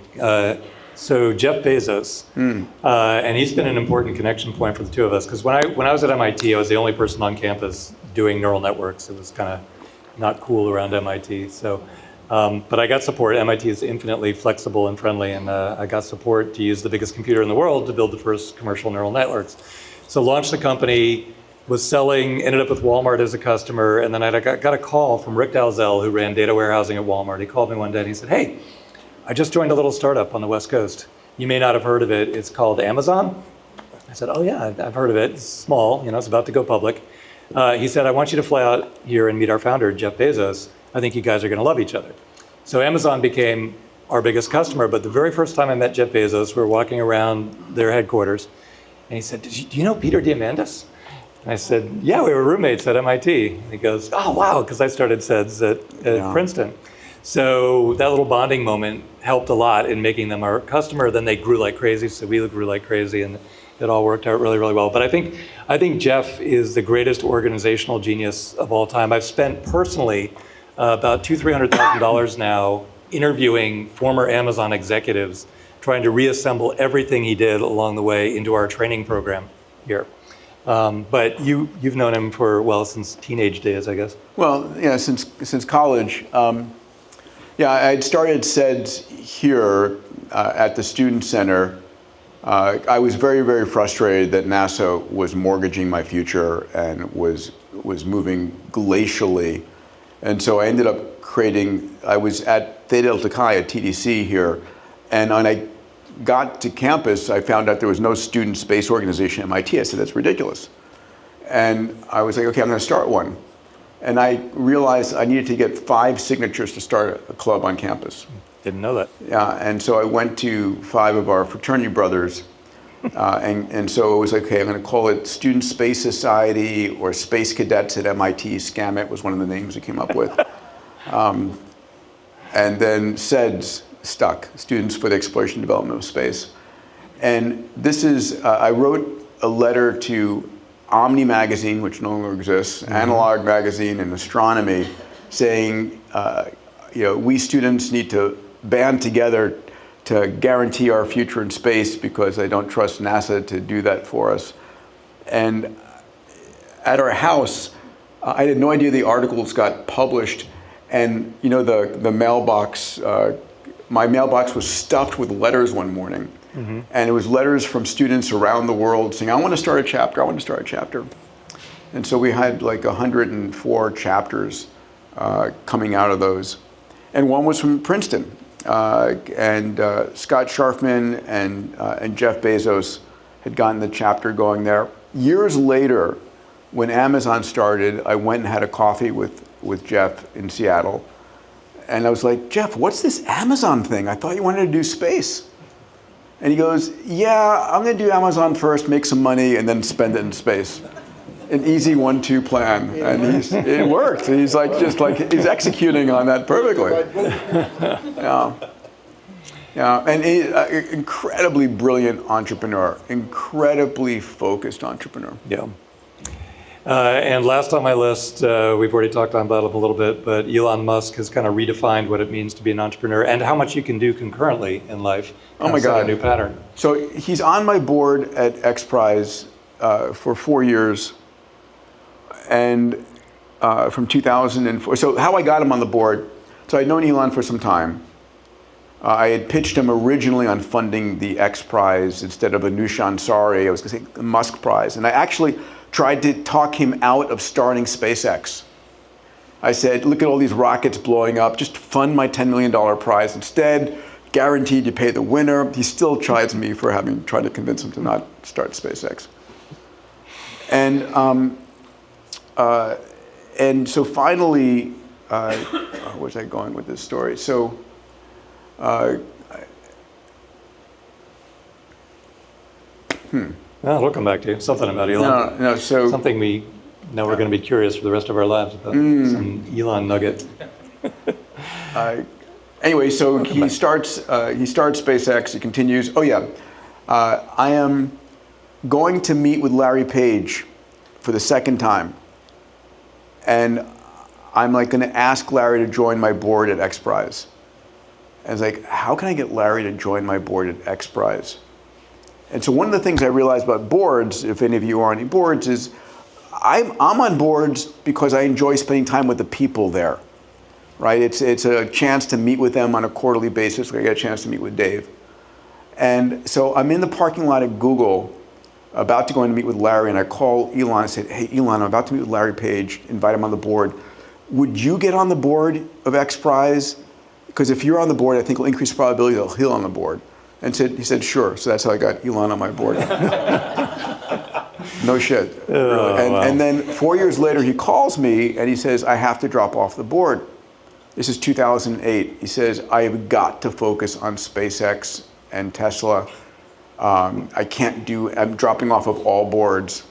So Jeff Bezos, and he's been an important connection point for the two of us, because when I was at MIT, I was the only person on campus doing neural networks. It was kind of not cool around MIT. So, but I got support. MIT is infinitely flexible and friendly, and I got support to use the biggest computer in the world to build the first commercial neural networks. So launched the company, was selling, ended up with Walmart as a customer, and then I got a call from Rick Dalzell, who ran data warehousing at Walmart. He called me one day and he said, "Hey, I just joined a little startup on the West Coast. You may not have heard of it. It's called Amazon." I said, "Oh yeah, I've heard of it. It's small, you know, it's about to go public." He said, "I want you to fly out here and meet our founder, Jeff Bezos. I think you guys are gonna love each other." So Amazon became our biggest customer, but the very first time I met Jeff Bezos, we were walking around their headquarters, and he said, "Do you know Peter Diamandis?" And I said, "Yeah, we were roommates at MIT." And he goes, "Oh, wow," because I started SEDS at Princeton. So that little bonding moment helped a lot in making them our customer. Then they grew like crazy, so we grew like crazy, and it all worked out really, really well. But I think Jeff is the greatest organizational genius of all time. I've spent personally about $200,000 to $300,000 now interviewing former Amazon executives trying to reassemble everything he did along the way into our training program here. But you've known him for, well, since teenage days, I guess. Well, yeah, since college. Yeah, I'd started SEDS here at the Student Center. I was very, very frustrated that NASA was mortgaging my future and was moving glacially. And so I ended up I was at Theta Delta Chi at TDC here, and when I got to campus, I found out there was no student space organization at MIT. I said, that's ridiculous. And I was like, okay, I'm going to start one. And I realized I needed to get 5 signatures to start a club on campus. Didn't know that. Yeah, and so I went to 5 of our fraternity brothers, and so it was like, okay, I'm going to call it Student Space Society or Space Cadets at MIT. Scam It was one of the names we came up with. And then SEDS stuck, Students for the Exploration and Development of Space. And this is, I wrote a letter to Omni Magazine, which no longer exists, Analog Magazine, and Astronomy, saying, we students need to band together to guarantee our future in space because I don't trust NASA to do that for us. And at our house, I had no idea the articles got published, and the mailbox, my mailbox was stuffed with letters one morning. And it was letters from students around the world saying, I want to start a chapter, I want to start a chapter. And so we had like 104 chapters coming out of those. And one was from Princeton. And Scott Scharfman and Jeff Bezos had gotten the chapter going there. Years later, when Amazon started, I went and had a coffee with Jeff in Seattle. And I was like, Jeff, what's this Amazon thing? I thought you wanted to do space. And he goes, yeah, I'm going to do Amazon first, make some money, and then spend it in space. An easy 1-2 plan. And it worked. He's he's executing on that perfectly. Yeah, and he's an incredibly brilliant entrepreneur, incredibly focused entrepreneur. Yeah. And last on my list, we've already talked about him a little bit, but Elon Musk has kind of redefined what it means to be an entrepreneur and how much you can do concurrently in life. Oh my God. A new pattern. So he's on my board at XPRIZE for 4 years, and from 2004. So how I got him on the board, so I'd known Elon for some time. I had pitched him originally on funding the XPRIZE instead of Anoush Ansari. I was going to say the Musk Prize. And I actually tried to talk him out of starting SpaceX. I said, look at all these rockets blowing up, just fund my $10 million prize instead, guaranteed you pay the winner. He still chides me for having tried to convince him to not start SpaceX. And so finally, where was I going with this story? So, Well, it'll come back to you. Something about Elon. No, so something we know we're going to be curious for the rest of our lives about. Some Elon nugget. Anyway, so he starts SpaceX. He continues. Oh yeah, I am going to meet with Larry Page for the second time, and I'm like going to ask Larry to join my board at XPRIZE. And I was like, how can I get Larry to join my board at XPRIZE? And so one of the things I realized about boards, if any of you are on any boards, is I'm on boards because I enjoy spending time with the people there, right? It's a chance to meet with them on a quarterly basis. Like I get a chance to meet with Dave. And so I'm in the parking lot at Google, about to go in to meet with Larry, and I call Elon and said, hey, Elon, I'm about to meet with Larry Page, invite him on the board. Would you get on the board of XPRIZE? Because if you're on the board, I think it'll increase the probability that he'll on the board. And he said, sure. So that's how I got Elon on my board. No shit. Really. Wow. And then 4 years later, he calls me and he says, I have to drop off the board. This is 2008. He says, I have got to focus on SpaceX and Tesla. I'm dropping off of all boards.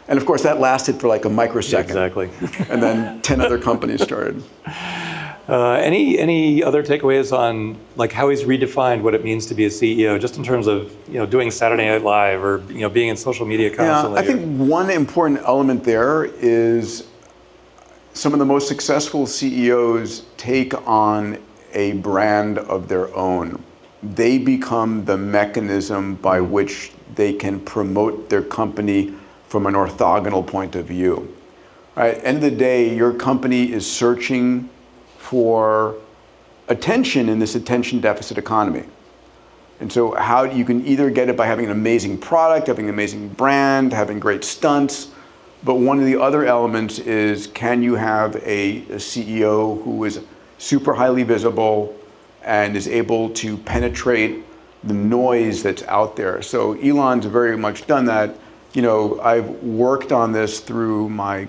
And of course, that lasted for like a microsecond. Exactly. And then 10 other companies started. Any other takeaways on like how he's redefined what it means to be a CEO, just in terms of doing Saturday Night Live or being in social media constantly? Yeah, I think one important element there is some of the most successful CEOs take on a brand of their own. they become the mechanism by which they can promote their company from an orthogonal point of view. Right? End of the day, your company is searching for attention in this attention deficit economy. And so how you can either get it by having an amazing product, having an amazing brand, having great stunts, but one of the other elements is, can you have a CEO who is super highly visible and is able to penetrate the noise that's out there? So Elon's very much done that. You know, I've worked on this through my,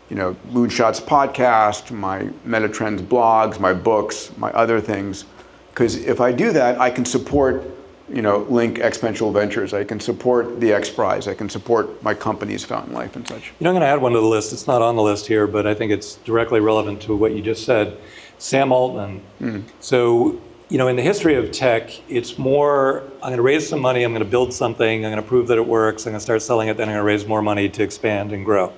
MOONSHOTS podcast, my Metatrends blogs, my books, my other things. Because if I do that, I can support, Link Exponential Ventures. I can support the XPRIZE. I can support my company's Fountain Life and such. I'm going to add one to the list. It's not on the list here, but I think it's directly relevant to what you just said. Sam Altman. So, in the history of tech, it's more, I'm going to raise some money, I'm going to build something, I'm going to prove that it works, I'm going to start selling it, then I'm going to raise more money to expand and grow.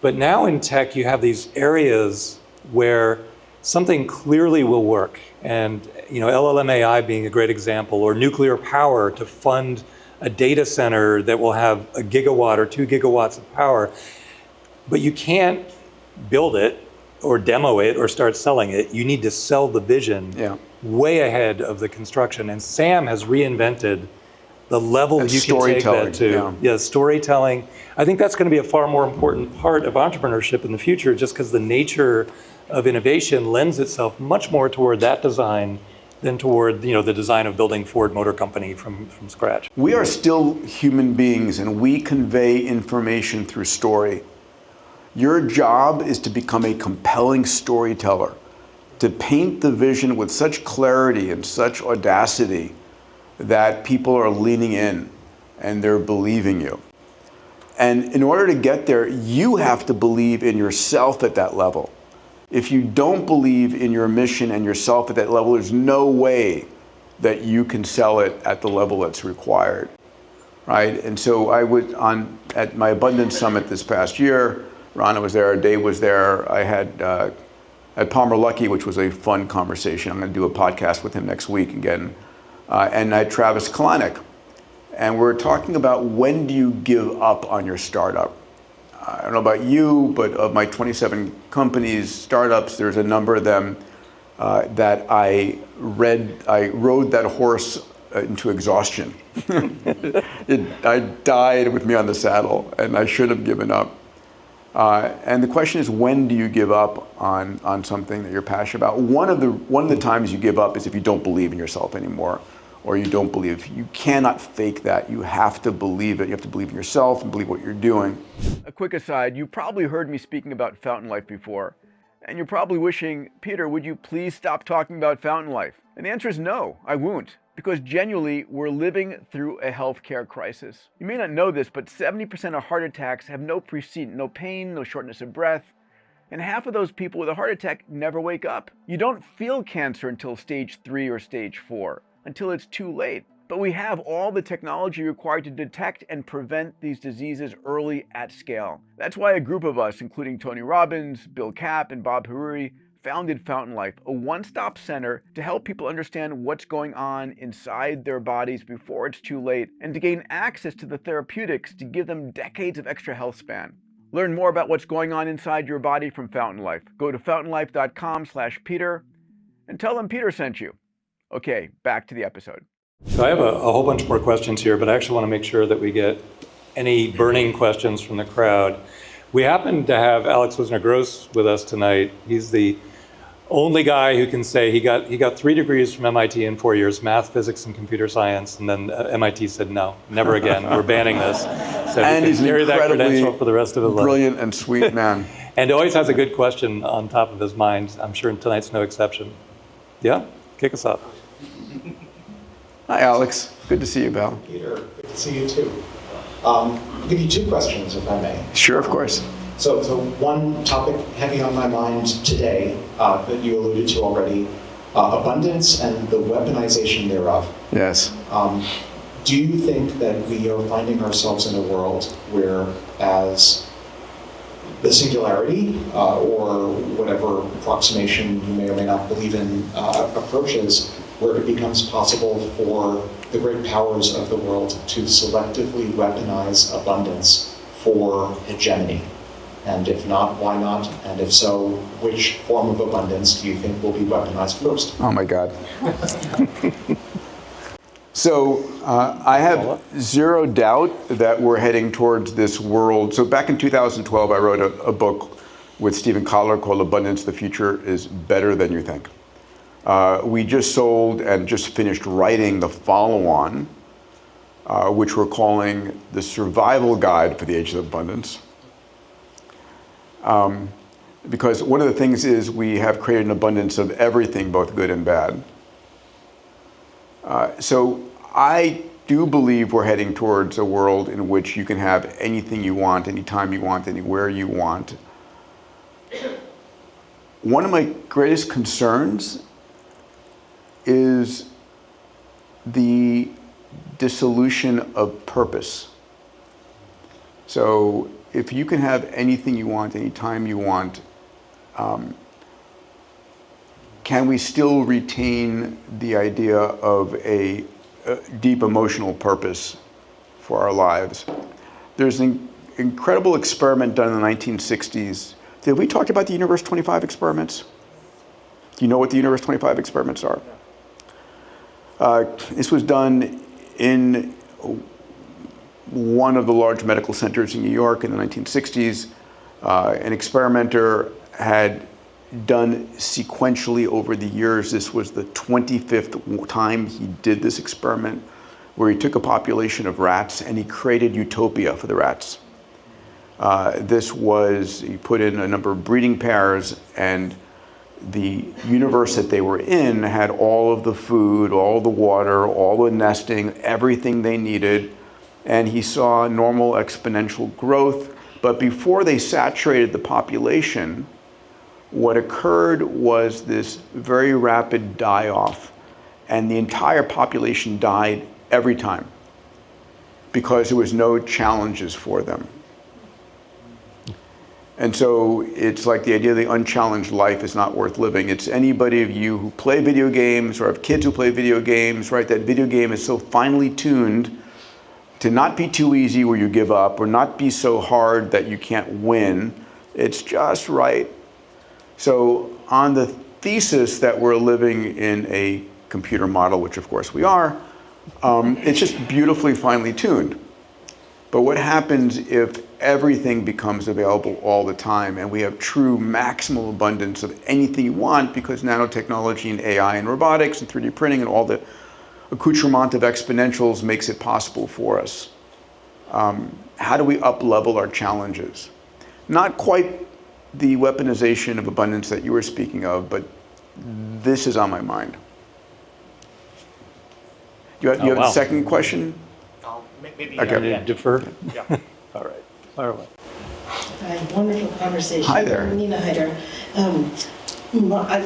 But now in tech, you have these areas where something clearly will work. And LLM AI being a great example, or nuclear power to fund a data center that will have a gigawatt or 2 gigawatts of power. But you can't build it or demo it or start selling it. You need to sell the vision way ahead of the construction. And Sam has reinvented the level you can take that to. Yeah, storytelling. I think that's going to be a far more important part of entrepreneurship in the future, just because the nature of innovation lends itself much more toward that design than toward the design of building Ford Motor Company from scratch. We are still human beings, and we convey information through story. Your job is to become a compelling storyteller, to paint the vision with such clarity and such audacity that people are leaning in and they're believing you. And in order to get there, you have to believe in yourself at that level. If you don't believe in your mission and yourself at that level, there's no way that you can sell it at the level that's required, right? And so I was at my Abundance Summit this past year. Rana was there, Dave was there. I had Palmer Luckey, which was a fun conversation. I'm going to do a podcast with him next week again. And I had Travis Kalanick. And we're talking about, when do you give up on your startup? I don't know about you, but of my 27 companies, startups, there's a number of them that I rode that horse into exhaustion. I died with me on the saddle, and I should have given up. And the question is, when do you give up on something that you're passionate about? One of the times you give up is if you don't believe in yourself anymore, or you don't believe. You cannot fake that. You have to believe it. You have to believe in yourself and believe what you're doing. A quick aside, you probably heard me speaking about Fountain Life before, and you're probably wishing, Peter, would you please stop talking about Fountain Life? And the answer is no, I won't. Because genuinely, we're living through a healthcare crisis. You may not know this, but 70% of heart attacks have no precedent, no pain, no shortness of breath. And half of those people with a heart attack never wake up. You don't feel cancer until stage 3 or stage 4, until it's too late. But we have all the technology required to detect and prevent these diseases early at scale. That's why a group of us, including Tony Robbins, Bill Kapp, and Bob Haruri, founded Fountain Life, a one-stop center to help people understand what's going on inside their bodies before it's too late, and to gain access to the therapeutics to give them decades of extra health span. Learn more about what's going on inside your body from Fountain Life. Go to fountainlife.com/Peter and tell them Peter sent you. Okay, back to the episode. So I have a whole bunch more questions here, but I actually want to make sure that we get any burning questions from the crowd. We happen to have Alex Wisner-Gross with us tonight. He's the only guy who can say he got 3 degrees from MIT in 4 years, math, physics, and computer science, and then MIT said, no, never again, we're banning this. So and he he's can carry that incredibly credential for the rest of his life. Brilliant and sweet man. And always has a good question on top of his mind. I'm sure tonight's no exception. Yeah, kick us off. Hi, Alex. Good to see you, Val. Peter, good to see you too. I'll give you 2 questions, if I may. Sure, of course. So one topic heavy on my mind today that you alluded to already, abundance and the weaponization thereof. Yes. Do you think that we are finding ourselves in a world where, as the singularity or whatever approximation you may or may not believe in approaches, where it becomes possible for the great powers of the world to selectively weaponize abundance for hegemony? And if not, why not? And if so, which form of abundance do you think will be weaponized first? Oh my God. So I have zero doubt that we're heading towards this world. So back in 2012, I wrote a book with Stephen Kotler called Abundance, the Future is Better Than You Think. We just sold and just finished writing the follow-on, which we're calling The Survival Guide for the Age of Abundance. Because one of the things is we have created an abundance of everything, both good and bad. So I do believe we're heading towards a world in which you can have anything you want, anytime you want, anywhere you want. One of my greatest concerns is the dissolution of purpose. So if you can have anything you want, anytime you want, can we still retain the idea of a deep emotional purpose for our lives? There's an incredible experiment done in the 1960s. Have we talked about the Universe 25 experiments? Do you know what the Universe 25 experiments are? This was done in one of the large medical centers in New York in the 1960s. An experimenter had done sequentially over the years. This was the 25th time he did this experiment, where he took a population of rats and he created utopia for the rats. He put in a number of breeding pairs, and the universe that they were in had all of the food, all the water, all the nesting, everything they needed. And he saw normal exponential growth. But before they saturated the population, what occurred was this very rapid die-off, and the entire population died every time because there was no challenges for them. And so it's like the idea of the unchallenged life is not worth living. It's anybody of you who play video games or have kids who play video games, right? That video game is so finely tuned to not be too easy where you give up, or not be so hard that you can't win. It's just right. So on the thesis that we're living in a computer model, which of course we are, it's just beautifully finely tuned. But what happens if everything becomes available all the time and we have true maximal abundance of anything you want, because nanotechnology and AI and robotics and 3D printing and all the accoutrement of exponentials makes it possible for us? How do we up-level our challenges? Not quite the weaponization of abundance that you were speaking of, but this is on my mind. You have a second question? Maybe Okay. yeah. Defer? Yeah. All right. Fire away. Hi, wonderful conversation. Hi there. Nina, hi there. A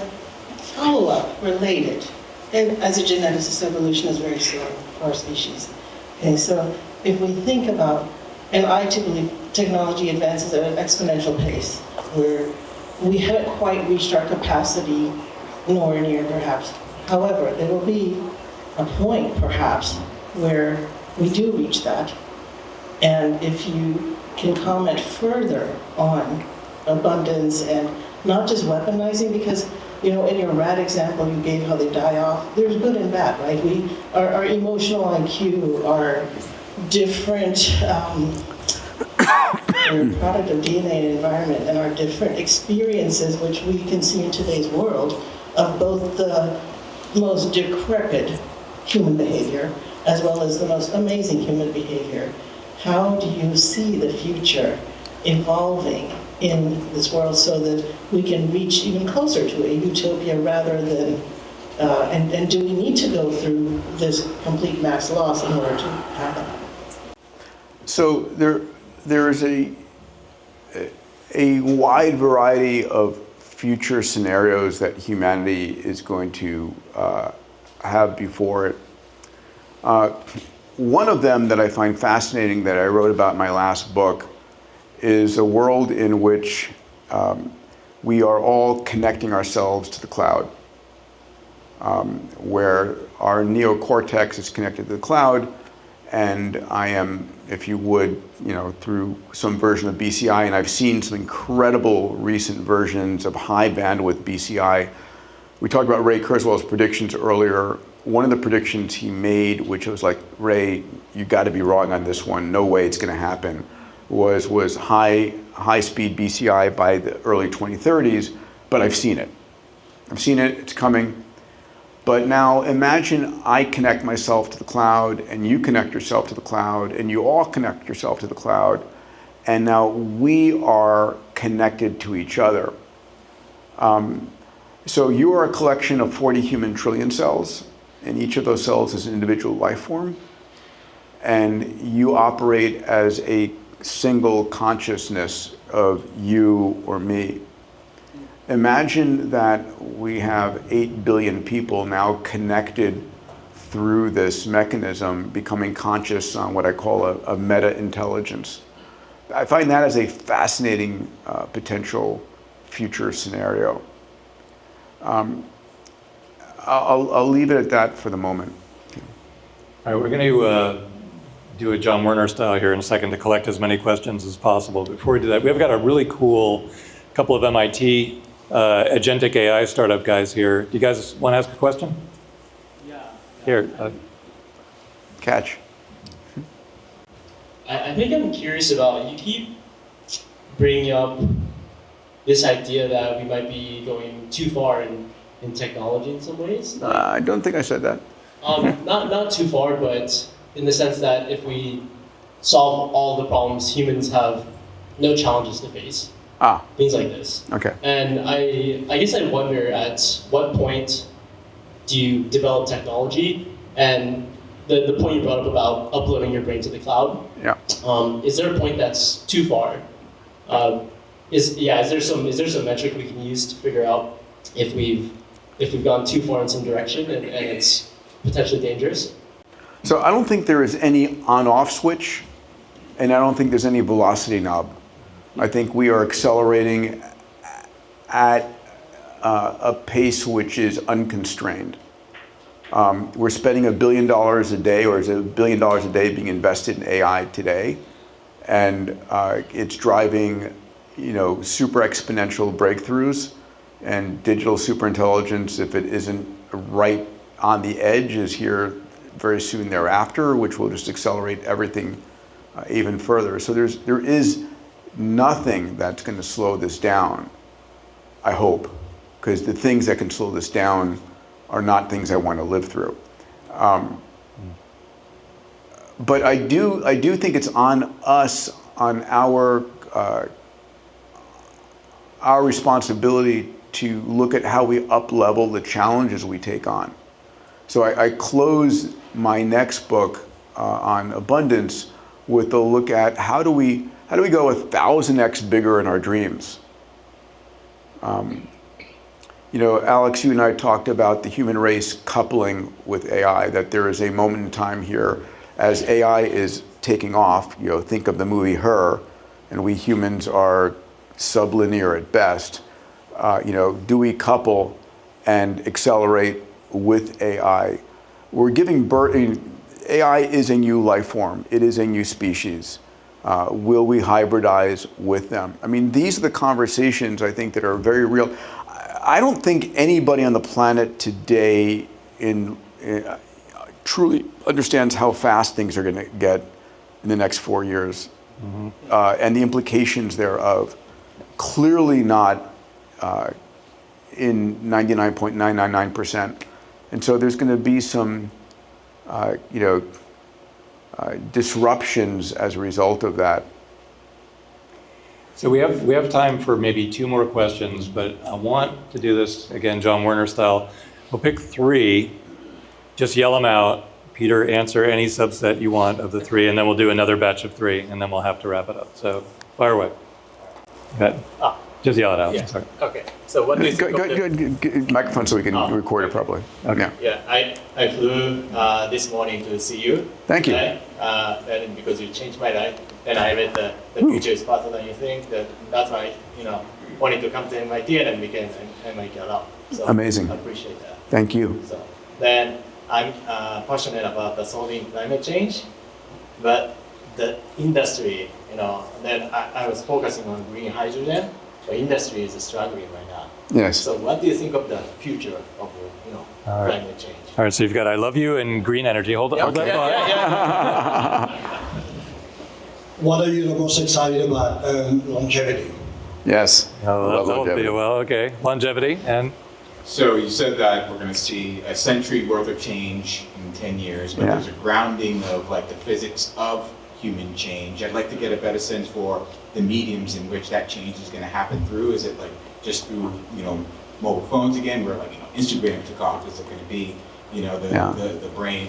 follow-up related, and as a geneticist, evolution is very slow for our species. Okay, so if we think about, and I too believe technology advances at an exponential pace, where we haven't quite reached our capacity, nowhere near perhaps. However, there will be a point perhaps where we do reach that. And if you can comment further on abundance and not just weaponizing, because in your rat example you gave how they die off, there's good and bad, right? Our emotional IQ, our different we're a product of DNA and environment, and our different experiences, which we can see in today's world, of both the most decrepit human behavior as well as the most amazing human behavior. How do you see the future evolving in this world so that we can reach even closer to a utopia rather than, and do we need to go through this complete mass loss in order to have that? So there is a wide variety of future scenarios that humanity is going to have before it. One of them that I find fascinating, that I wrote about in my last book, is a world in which we are all connecting ourselves to the cloud. where our neocortex is connected to the cloud, and I am, if you would, through some version of BCI, and I've seen some incredible recent versions of high bandwidth BCI. We talked about Ray Kurzweil's predictions earlier. One of the predictions he made, which was like, Ray, you got to be wrong on this one. No way it's going to happen. Was high speed BCI by the early 2030s, but I've seen it. It's coming. But now imagine I connect myself to the cloud, and you connect yourself to the cloud, and you all connect yourself to the cloud, and now we are connected to each other. So you are a collection of 40 human trillion cells, and each of those cells is an individual life form, and you operate as a single consciousness of you or me. Imagine that we have 8 billion people now connected through this mechanism, becoming conscious on what I call a meta-intelligence. I find that as a fascinating potential future scenario. I'll leave it at that for the moment. All right, we're going to do a John Werner style here in a second to collect as many questions as possible. Before we do that, we've got a really cool couple of MIT agentic AI startup guys here. Do you guys want to ask a question? Yeah. Here. Catch. I think I'm curious about, you keep bringing up this idea that we might be going too far in technology in some ways. I don't think I said that. Not too far, but in the sense that if we solve all the problems, humans have no challenges to face. Things like this. Okay. And I guess I wonder, at what point do you develop technology? And the point you brought up about uploading your brain to the cloud. Yeah. Is there a point that's too far? Is there some metric we can use to figure out if we've gone too far in some direction and it's potentially dangerous? So I don't think there is any on-off switch, and I don't think there's any velocity knob. I think we are accelerating at a pace which is unconstrained. We're spending $1 billion a day, or is it $1 billion a day being invested in AI today? And it's driving, super exponential breakthroughs, and digital superintelligence, if it isn't right on the edge, is here very soon thereafter, which will just accelerate everything even further. So there is nothing that's going to slow this down, I hope, because the things that can slow this down are not things I want to live through. But I do think it's on us, on our responsibility to look at how we up-level the challenges we take on. So I close my next book on abundance with a look at how do we go 1,000x bigger in our dreams. Alex, you and I talked about the human race coupling with AI, that there is a moment in time here as AI is taking off. Think of the movie Her, and we humans are sublinear at best. Do we couple and accelerate with AI? We're giving birth. AI is a new life form. It is a new species. Will we hybridize with them? I mean, these are the conversations I think that are very real. I don't think anybody on the planet today truly understands how fast things are going to get in the next 4 years, and the implications thereof. Clearly not in 99.999%. And so there's going to be some, disruptions as a result of that. So we have time for maybe 2 more questions, but I want to do this again, John Werner style. We'll pick 3, just yell them out. Peter, answer any subset you want of the 3, and then we'll do another batch of 3, and then we'll have to wrap it up. So fire away. Go ahead. Just yell it out. Yeah. Sorry. Okay. So what do you think of the... Good microphone so we can record it properly. Okay. Yeah. Yeah, I flew this morning to see you. Thank you. Right? And because you changed my life, and I read the future is faster than you think. That's why wanted to come to MIT and then became MIT alum. So Amazing. I appreciate that. Thank you. So then I'm passionate about the solving climate change, but the industry, then I was focusing on green hydrogen. The industry is struggling right now. Yes. So what do you think of the future of All right. climate change? All right, so you've got I love you and green energy. Hold that thought. What are you the most excited about? Longevity. Yes. Oh, Love that will be longevity. well. Okay, longevity and So you said that we're going to see a century worth of change in 10 years, but Yeah. there's a grounding of like the physics of human change. I'd like to get a better sense for the mediums in which that change is going to happen through. Is it like just through, mobile phones again, where like, Instagram took off? Is it going to be, the brain,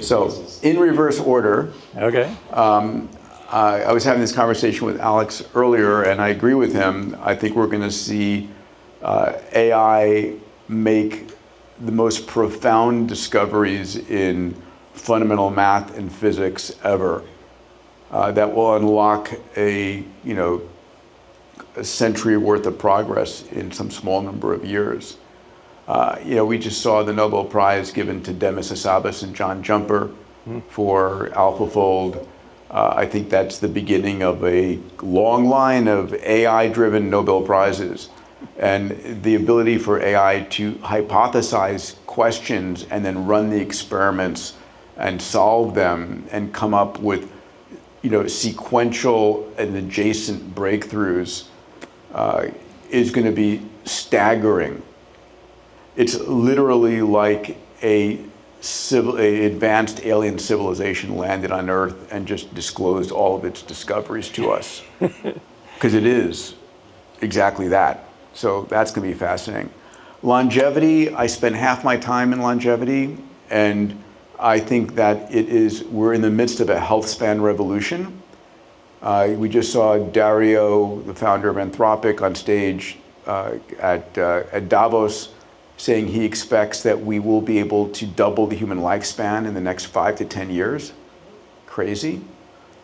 So interfaces? in reverse order, okay. I was having this conversation with Alex earlier, and I agree with him. I think we're going to see AI make the most profound discoveries in fundamental math and physics ever. That will unlock a century worth of progress in some small number of years. We just saw the Nobel Prize given to Demis Hassabis and John Jumper for AlphaFold. I think that's the beginning of a long line of AI-driven Nobel Prizes. And the ability for AI to hypothesize questions and then run the experiments and solve them and come up with sequential and adjacent breakthroughs is going to be staggering. It's literally like a advanced alien civilization landed on Earth and just disclosed all of its discoveries to us. Because it is exactly that. So that's going to be fascinating. Longevity, I spend half my time in longevity, and I think that we're in the midst of a health span revolution. We just saw Dario, the founder of Anthropic, on stage at Davos, saying he expects that we will be able to double the human lifespan in the next 5 to 10 years. Crazy.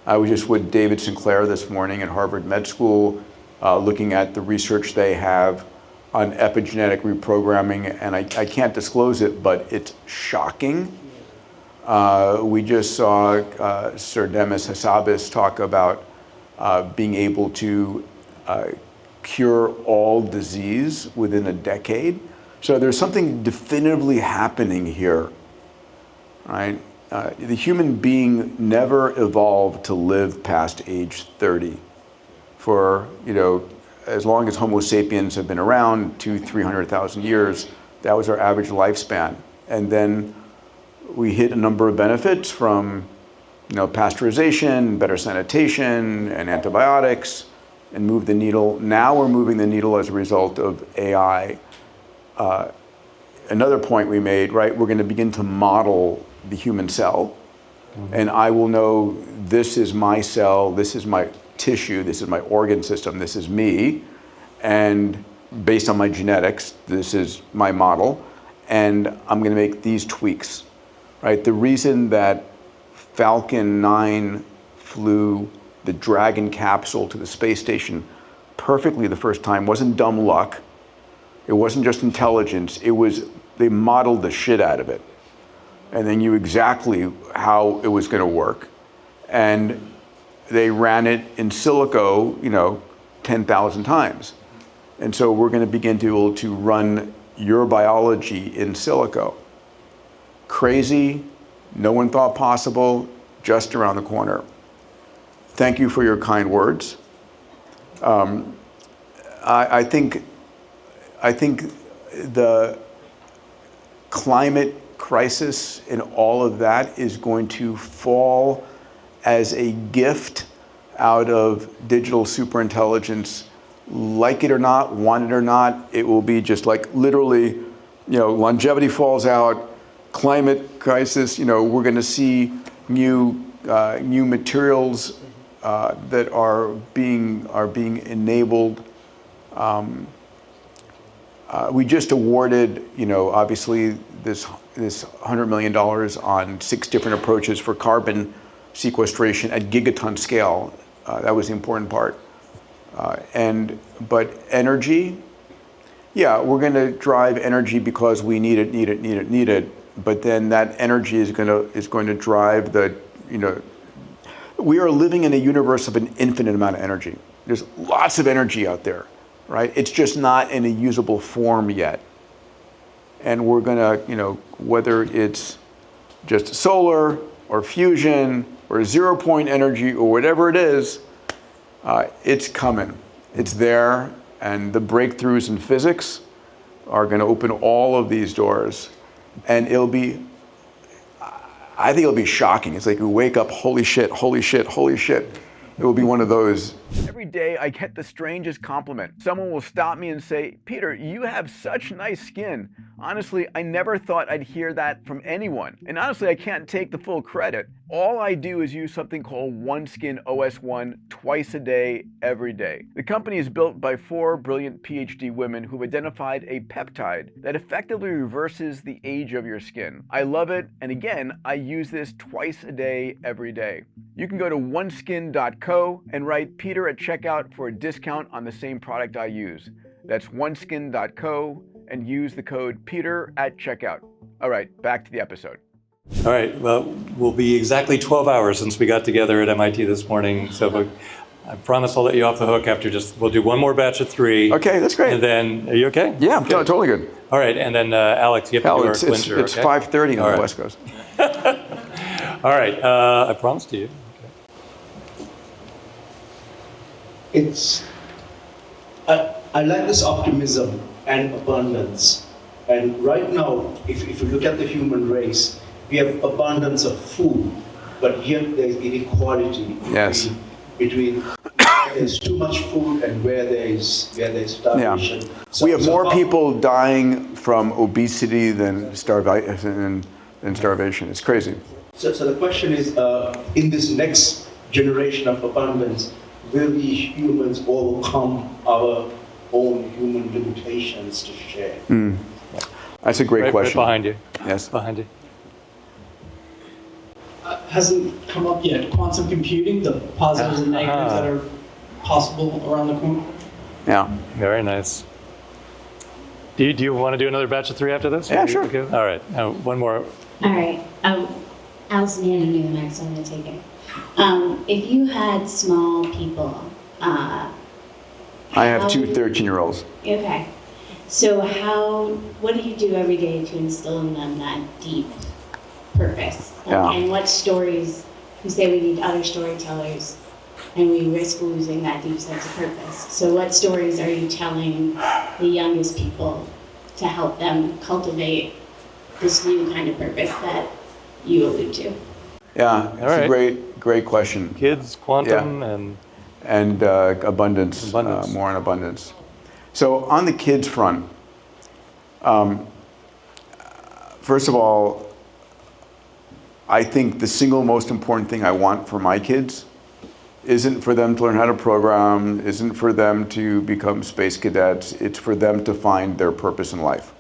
I was just with David Sinclair this morning at Harvard Med School, looking at the research they have on epigenetic reprogramming, and I can't disclose it, but it's shocking. We just saw Sir Demis Hassabis talk about being able to cure all disease within a decade. So there's something definitively happening here, right? The human being never evolved to live past age 30. For, as long as Homo sapiens have been around, 200,000-300,000 years, that was our average lifespan. And then we hit a number of benefits from, pasteurization, better sanitation, and antibiotics, and moved the needle. Now we're moving the needle as a result of AI. Another point we made, right? We're going to begin to model the human cell, and I will know this is my cell, this is my tissue, this is my organ system, this is me, and based on my genetics, this is my model, and I'm going to make these tweaks, right? The reason that Falcon 9 flew the Dragon capsule to the space station perfectly the first time wasn't dumb luck. It wasn't just intelligence. They modeled the shit out of it. And they knew exactly how it was going to work. And they ran it in silico, 10,000 times. And so we're going to begin to be able to run your biology in silico. Crazy, no one thought possible, just around the corner. Thank you for your kind words. I think the climate crisis and all of that is going to fall as a gift out of digital superintelligence. Like it or not, want it or not, it will be just like literally, longevity falls out, climate crisis, we're going to see new materials that are being enabled We just awarded, obviously this $100 million on 6 different approaches for carbon sequestration at gigaton scale. That was the important part. But energy, yeah, we're going to drive energy because we need it. But then that energy is going to drive the, we are living in a universe of an infinite amount of energy. There's lots of energy out there, right? It's just not in a usable form yet. And we're going to, whether it's just solar or fusion or 0-point energy or whatever it is, it's coming. It's there. And the breakthroughs in physics are going to open all of these doors. And I think it'll be shocking. It's like you wake up, holy shit, holy shit, holy shit. It will be one of those. Every day I get the strangest compliment. Someone will stop me and say, Peter, you have such nice skin. Honestly, I never thought I'd hear that from anyone. And honestly, I can't take the full credit. All I do is use something called OneSkin OS1 twice a day, every day. The company is built by 4 brilliant PhD women who've identified a peptide that effectively reverses the age of your skin. I love it, and again, I use this twice a day, every day. You can go to oneskin.co and write Peter at checkout for a discount on the same product I use. That's oneskin.co and use the code Peter at checkout. All right, back to the episode. All right, well, we'll be exactly 12 hours since we got together at MIT this morning. So I promise I'll let you off the hook after we'll do one more batch of 3. Okay, that's great. And then, are you okay? Yeah, I'm totally good. All right, and then Alex, you have to do our clincher, It's okay? 5:30 on the West Coast. All right, I promised you. I like this optimism and abundance. And right now, if you look at the human race, we have abundance of food, but yet there's inequality Yes. between where there's too much food and where there's starvation. Yeah. We have more people dying from obesity than starvation. It's crazy. So the question is, in this next generation of abundance, will we humans overcome our own human limitations to share? That's a great question. Right behind you. Yes. Behind you. Hasn't come up yet. Quantum computing, the positives and negatives that are possible around the corner. Yeah. Very nice. Do you want to do another batch of 3 after this? Yeah, sure. Okay. All right, one more. All right. Allison handed me the mic, so I'm going to take it. If you had small people, I have 2 13-year-olds. Okay. So what do you do every day to instill in them that deep purpose? Yeah. And what stories, we say we need other storytellers, and we risk losing that deep sense of purpose. So what stories are you telling the youngest people to help them cultivate this new kind of purpose that you allude to? Yeah, it's a great question. Kids, quantum, and abundance. More on abundance. So on the kids front, first of all, I think the single most important thing I want for my kids isn't for them to learn how to program, isn't for them to become space cadets, it's for them to find their purpose in life,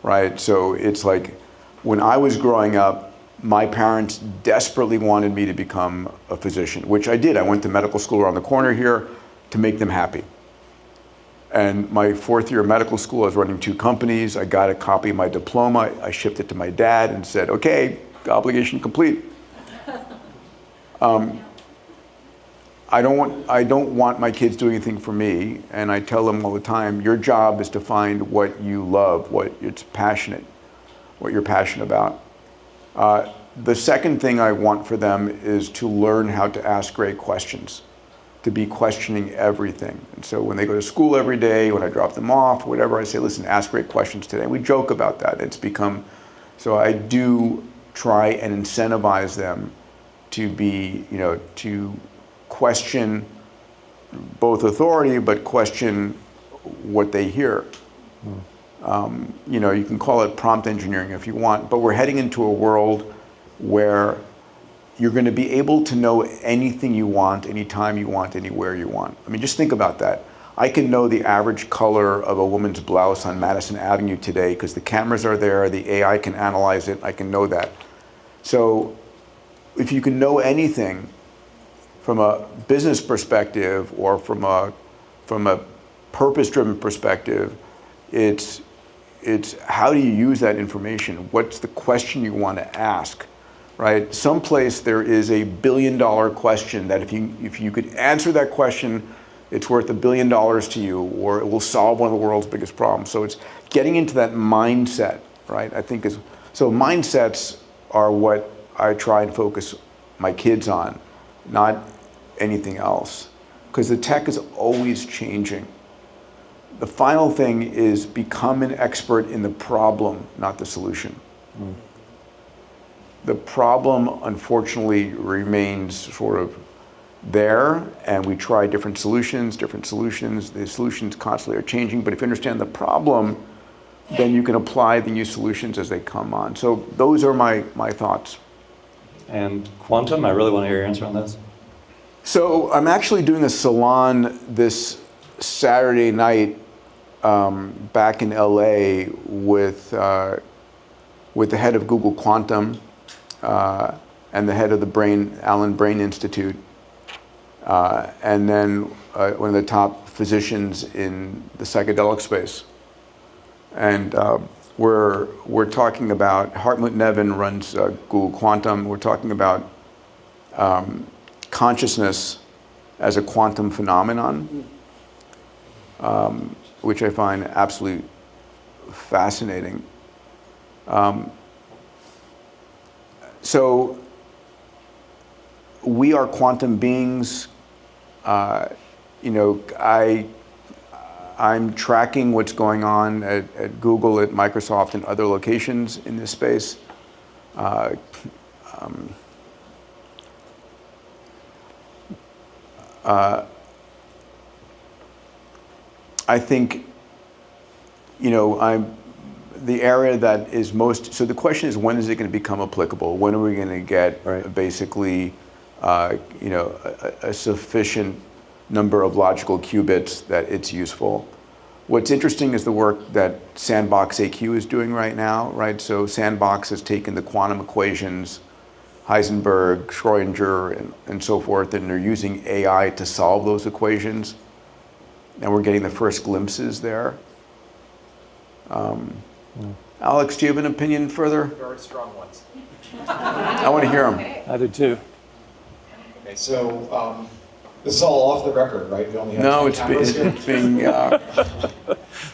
right? So it's like when I was growing up, my parents desperately wanted me to become a physician, which I did. I went to medical school around the corner here to make them happy. And my 4th year of medical school, I was running 2 companies. I got a copy of my diploma. I shipped it to my dad and said, okay, obligation complete. I don't want my kids doing anything for me. And I tell them all the time, your job is to find what you love, what you're passionate about. The second thing I want for them is to learn how to ask great questions, to be questioning everything. And so when they go to school every day, when I drop them off, whatever, I say, listen, ask great questions today. And we joke about that. It's become, so I do try and incentivize them to be, to question both authority, but question what they hear. You can call it prompt engineering if you want, but we're heading into a world where you're going to be able to know anything you want, anytime you want, anywhere you want. I mean, just think about that. I can know the average color of a woman's blouse on Madison Avenue today because the cameras are there, the AI can analyze it, I can know that. So if you can know anything from a business perspective or from a purpose-driven perspective, it's how do you use that information? What's the question you want to ask, right? Someplace there is a $1 billion question that if you could answer that question, it's worth $1 billion to you, or it will solve one of the world's biggest problems. So it's getting into that mindset, right? I think so mindsets are what I try and focus my kids on, not anything else, because the tech is always changing. The final thing is become an expert in the problem, not the solution. The problem, unfortunately, remains sort of there, and we try different solutions. The solutions constantly are changing, but if you understand the problem, then you can apply the new solutions as they come on. So those are my thoughts. And quantum, I really want to hear your answer on this. So I'm actually doing a salon this Saturday night back in LA with the head of Google Quantum and the head of the Allen Brain Institute, and then one of the top physicians in the psychedelic space. And we're talking about, Hartmut Nevin runs Google Quantum. We're talking about consciousness as a quantum phenomenon, which I find absolutely fascinating. So we are quantum beings. I'm tracking what's going on at Google, at Microsoft, and other locations in this space. I think, the area that is most, so the question is, when is it going to become applicable? When are we going to get basically, a sufficient number of logical qubits that it's useful? What's interesting is the work that Sandbox AQ is doing right now, right? So Sandbox has taken the quantum equations, Heisenberg, Schrödinger, and so forth, and they're using AI to solve those equations. And we're getting the first glimpses there. Alex, do you have an opinion further? Very strong ones. I want to hear them. I do too. Okay, so this is all off the record, right? We only have No, 10 it's cameras here. being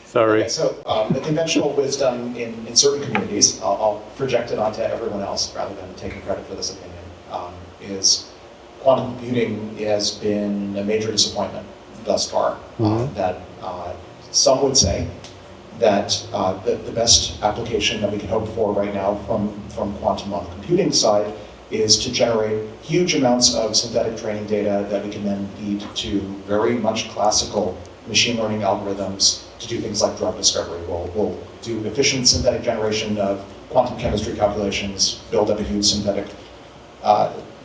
Sorry. Okay, so the conventional wisdom in certain communities, I'll project it onto everyone else rather than taking credit for this opinion, is quantum computing has been a major disappointment thus far. That some would say that the best application that we can hope for right now from quantum on the computing side is to generate huge amounts of synthetic training data that we can then feed to very much classical machine learning algorithms to do things like drug discovery. We'll do efficient synthetic generation of quantum chemistry calculations, build up a huge synthetic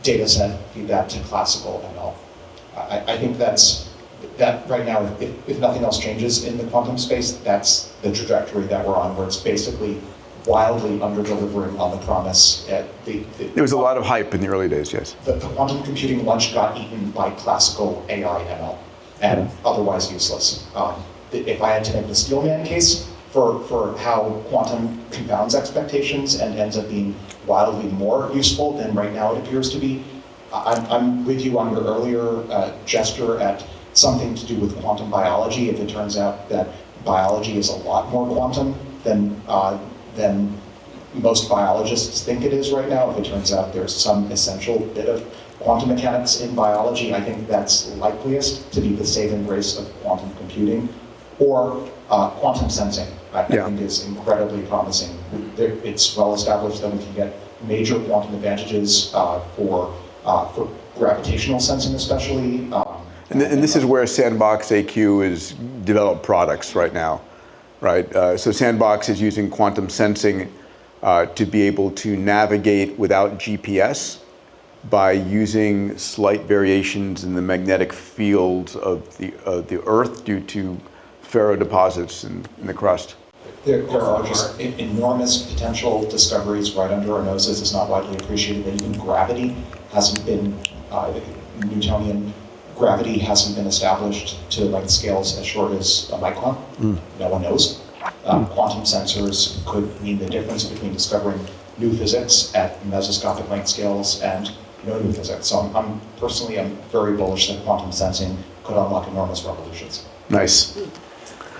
data set, feed that to classical ML. I think that right now, if nothing else changes in the quantum space, that's the trajectory that we're on, where it's basically wildly under-delivering on the promise. There was a lot of hype in the early days, yes. The quantum computing lunch got eaten by classical AI ML, and otherwise useless. If I had to make the Steelman case for how quantum confounds expectations and ends up being wildly more useful than right now it appears to be, I'm with you on your earlier gesture at something to do with quantum biology. If it turns out that biology is a lot more quantum than most biologists think it is right now, if it turns out there's some essential bit of quantum mechanics in biology, I think that's likeliest to be the saving grace of quantum computing. Or quantum sensing, I think is incredibly promising. It's well established that we can get major quantum advantages for gravitational sensing especially. And this is where Sandbox AQ is developed products right now, right? So Sandbox is using quantum sensing to be able to navigate without GPS by using slight variations in the magnetic fields of the Earth due to ferrodeposits in the crust. There are just enormous potential discoveries right under our noses. It's not widely appreciated that even gravity hasn't been, Newtonian gravity hasn't been established to length scales as short as a micron. No one knows. Quantum sensors could mean the difference between discovering new physics at mesoscopic length scales and no new physics. So I'm personally very bullish that quantum sensing could unlock enormous revolutions. Nice.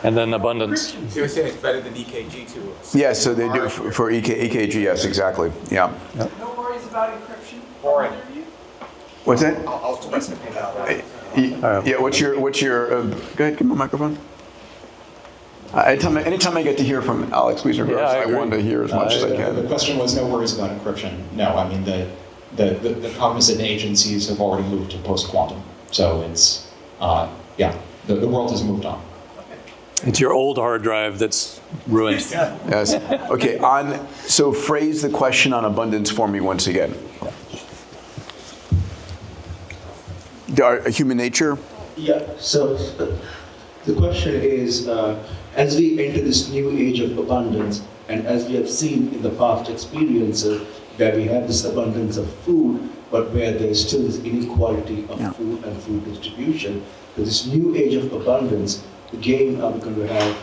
And then abundance. They were saying it's better than EKG tools. Yeah, so they do for EKG, yes, exactly. Yeah. No worries about encryption? Boring. What's that? I'll express an opinion on that. Yeah, what's your go ahead, give me a microphone. Anytime I get to hear from Alex Wieser-Gross, Yeah, I I agree. want to hear as much as I The can. question was no worries about encryption. No, I mean, the cognizant agencies have already moved to post-quantum. So it's, the world has moved on. It's your old hard drive that's ruined. Yes. Okay, so phrase the question on abundance for me once again. Human nature? Yeah, so the question is, as we enter this new age of abundance, and as we have seen in the past experiences, where we have this abundance of food, but where there is still this inequality of food and food distribution, so this new age of abundance, again, are we going to have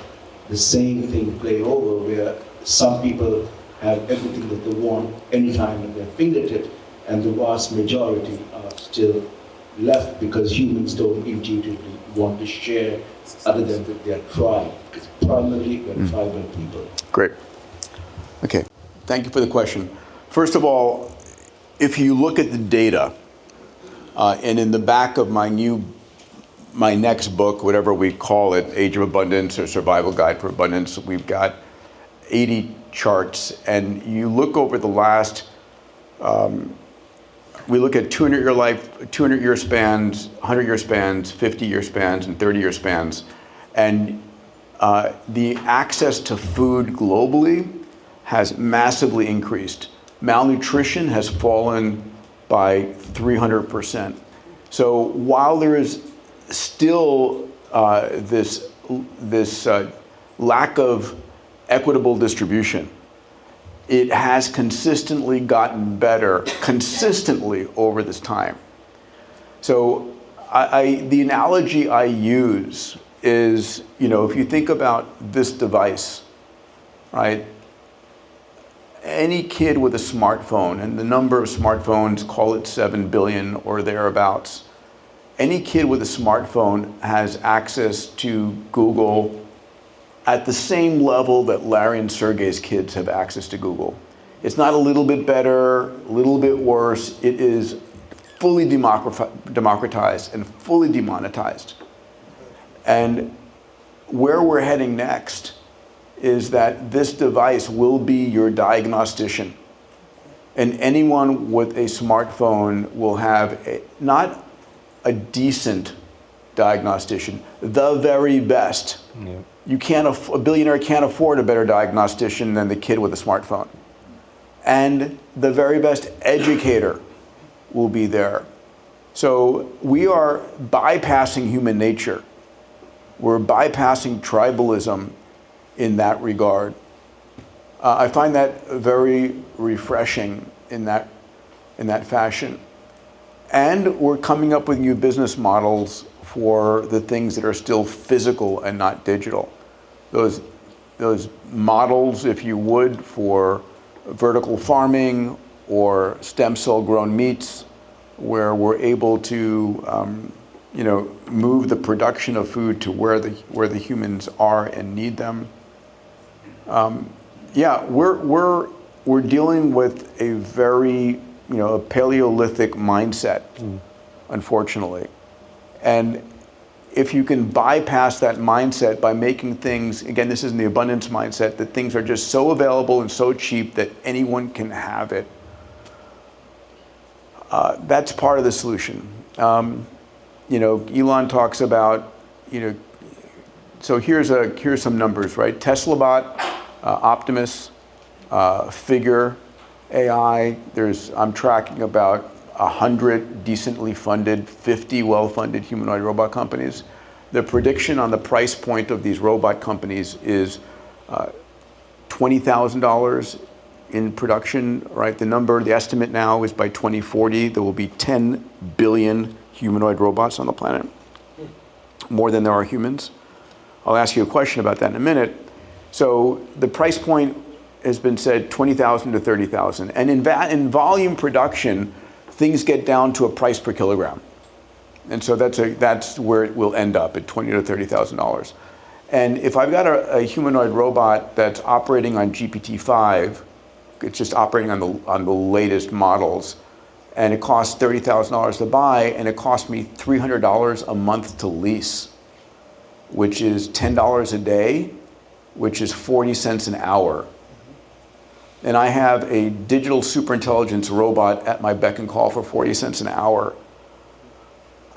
the same thing play over, where some people have everything that they want anytime at their fingertips, and the vast majority are still left because humans don't intuitively want to share other than with their tribe, because primarily we're tribal people. Great. Okay, thank you for the question. First of all, if you look at the data, and in the back of my next book, whatever we call it, Age of Abundance or Survival Guide for Abundance, we've got 80 charts, and you look over the last, we look at 200-year spans, 100-year spans, 50-year spans, and 30-year spans, and the access to food globally has massively increased. Malnutrition has fallen by 300%. So while there is still this lack of equitable distribution, it has consistently gotten better, consistently over this time. So the analogy I use is, if you think about this device, right? Any kid with a smartphone, and the number of smartphones, call it 7 billion or thereabouts, any kid with a smartphone has access to Google at the same level that Larry and Sergey's kids have access to Google. It's not a little bit better, a little bit worse. It is fully democratized and fully demonetized. And where we're heading next is that this device will be your diagnostician. And anyone with a smartphone will have not a decent diagnostician, the very best. Yeah. A billionaire can't afford a better diagnostician than the kid with a smartphone. And the very best educator will be there. So we are bypassing human nature. We're bypassing tribalism in that regard. I find that very refreshing in that fashion. And we're coming up with new business models for the things that are still physical and not digital. Those models, if you would, for vertical farming or stem cell grown meats, where we're able to move the production of food to where the humans are and need them. We're dealing with a very a Paleolithic mindset, unfortunately. And if you can bypass that mindset by making things, again, this is in the abundance mindset, that things are just so available and so cheap that anyone can have it. That's part of the solution. Elon talks about, so here's some numbers, right? TeslaBot, Optimus, Figure, AI, I'm tracking about 100 decently funded, 50 well-funded humanoid robot companies. The prediction on the price point of these robot companies is $20,000 in production, right? The estimate now is by 2040, there will be 10 billion humanoid robots on the planet, more than there are humans. I'll ask you a question about that in a minute. So the price point has been said 20,000 to 30,000. And in volume production, things get down to a price per kilogram. And so that's where it will end up, at $20,000 to $30,000. And if I've got a humanoid robot that's operating on GPT-5, it's just operating on the latest models, and it costs $30,000 to buy, and it costs me $300 a month to lease, which is $10 a day, which is 40 cents an hour. And I have a digital superintelligence robot at my beck and call for 40 cents an hour.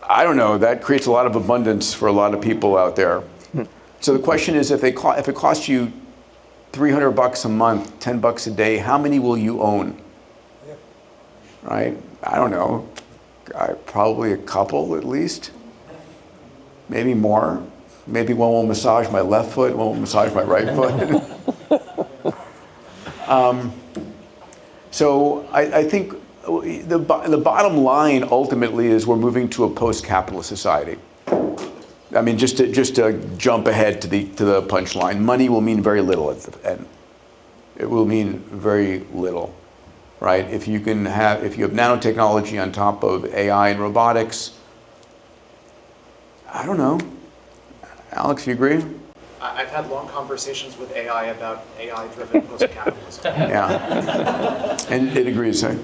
I don't know, that creates a lot of abundance for a lot of people out there. So the question is, if it costs you $300 a month, $10 a day, how many will you own? Right? I don't know, probably a couple at least, maybe more. Maybe one will massage my left foot, one will massage my right foot. So I think the bottom line ultimately is we're moving to a post-capitalist society. I mean, just to jump ahead to the punchline, money will mean very little at the end. It will mean very little, right? If you have nanotechnology on top of AI and robotics, I don't know. Alex, you agree? I've had long conversations with AI about AI-driven post-capitalism. Yeah, and it agrees. Right?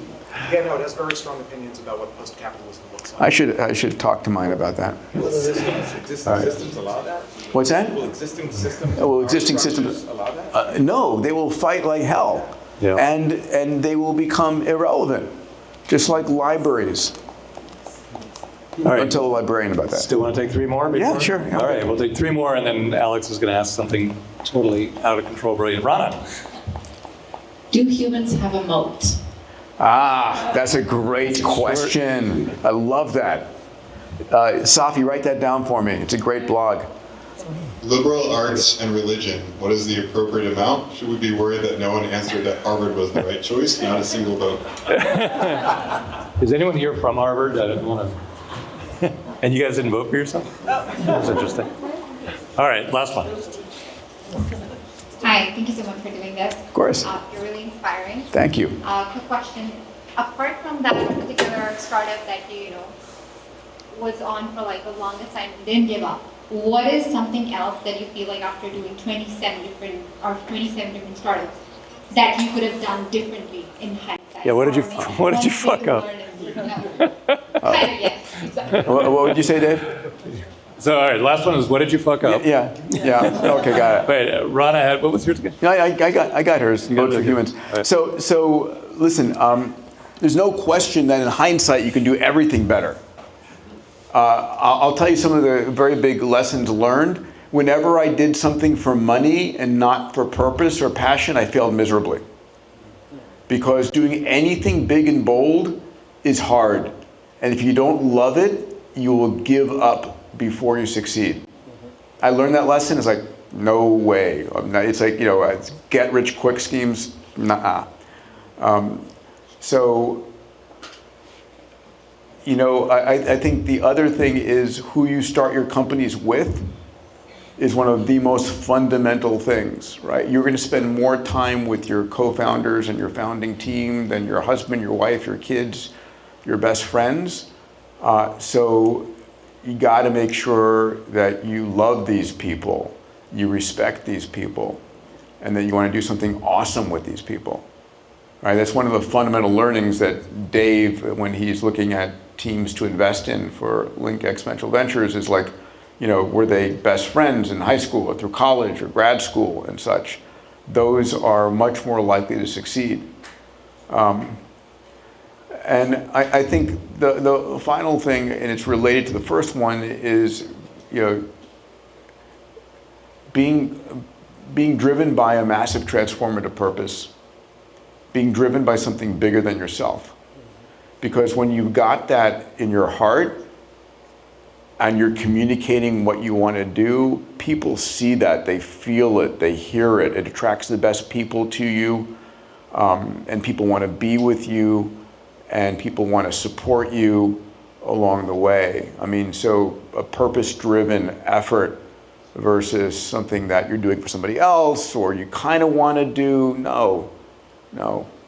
Yeah, no, it has very strong opinions about what post-capitalism looks like. I should talk to mine about that. Will existing systems allow that? What's that? Will existing systems? Existing systems allow that? No, they will fight like hell, Yeah. and they will become irrelevant, just like libraries. All right. Don't tell a librarian about that. Still want to take three more? Yeah, before? sure. Yeah. All right, we'll take three more, and then Alex is going to ask something totally out of control, brilliant. Rana. Do humans have a moat? That's a great question. I love that. Safi, write that down for me. It's a great blog. Liberal arts and religion, what is the appropriate amount? Should we be worried that no one answered that Harvard was the right choice? Not a single vote. Is anyone here from Harvard? I don't want to. And you guys didn't vote for yourself? That's interesting. All right, last one. Hi, thank you so much for doing this. Of course. You're really inspiring. Thank you. Quick question. Apart from that particular startup that you was on for like the longest time, didn't give up, what is something else that you feel like after doing 27 different startups that you could have done differently in hindsight? Yeah, what did you fuck up? What would you say, Dave? So, all right, last one is, what did you fuck up? Yeah. Okay, got it. Wait, Rana had, what was yours again? No, I got hers. Vote for humans. Right. So listen. There's no question that in hindsight you can do everything better. I'll tell you some of the very big lessons learned. Whenever I did something for money and not for purpose or passion, I failed miserably. Because doing anything big and bold is hard. And if you don't love it, you will give up before you succeed. I learned that lesson. It's like, no way. It's like, it's get rich quick schemes, nah. I think the other thing is who you start your companies with is one of the most fundamental things, right? You're going to spend more time with your co-founders and your founding team than your husband, your wife, your kids, your best friends. So you got to make sure that you love these people, you respect these people, and that you want to do something awesome with these people. Right? That's one of the fundamental learnings that Dave, when he's looking at teams to invest in for Link Exponential Ventures, is like, were they best friends in high school or through college or grad school and such? Those are much more likely to succeed. And I think the final thing, and it's related to the first one, is being driven by a massive transformative purpose, being driven by something bigger than yourself. Because when you've got that in your heart and you're communicating what you want to do, people see that, they feel it, they hear it. It attracts the best people to you, and people want to be with you, and people want to support you along the way. I mean, so a purpose-driven effort versus something that you're doing for somebody else or you kind of want to do, no,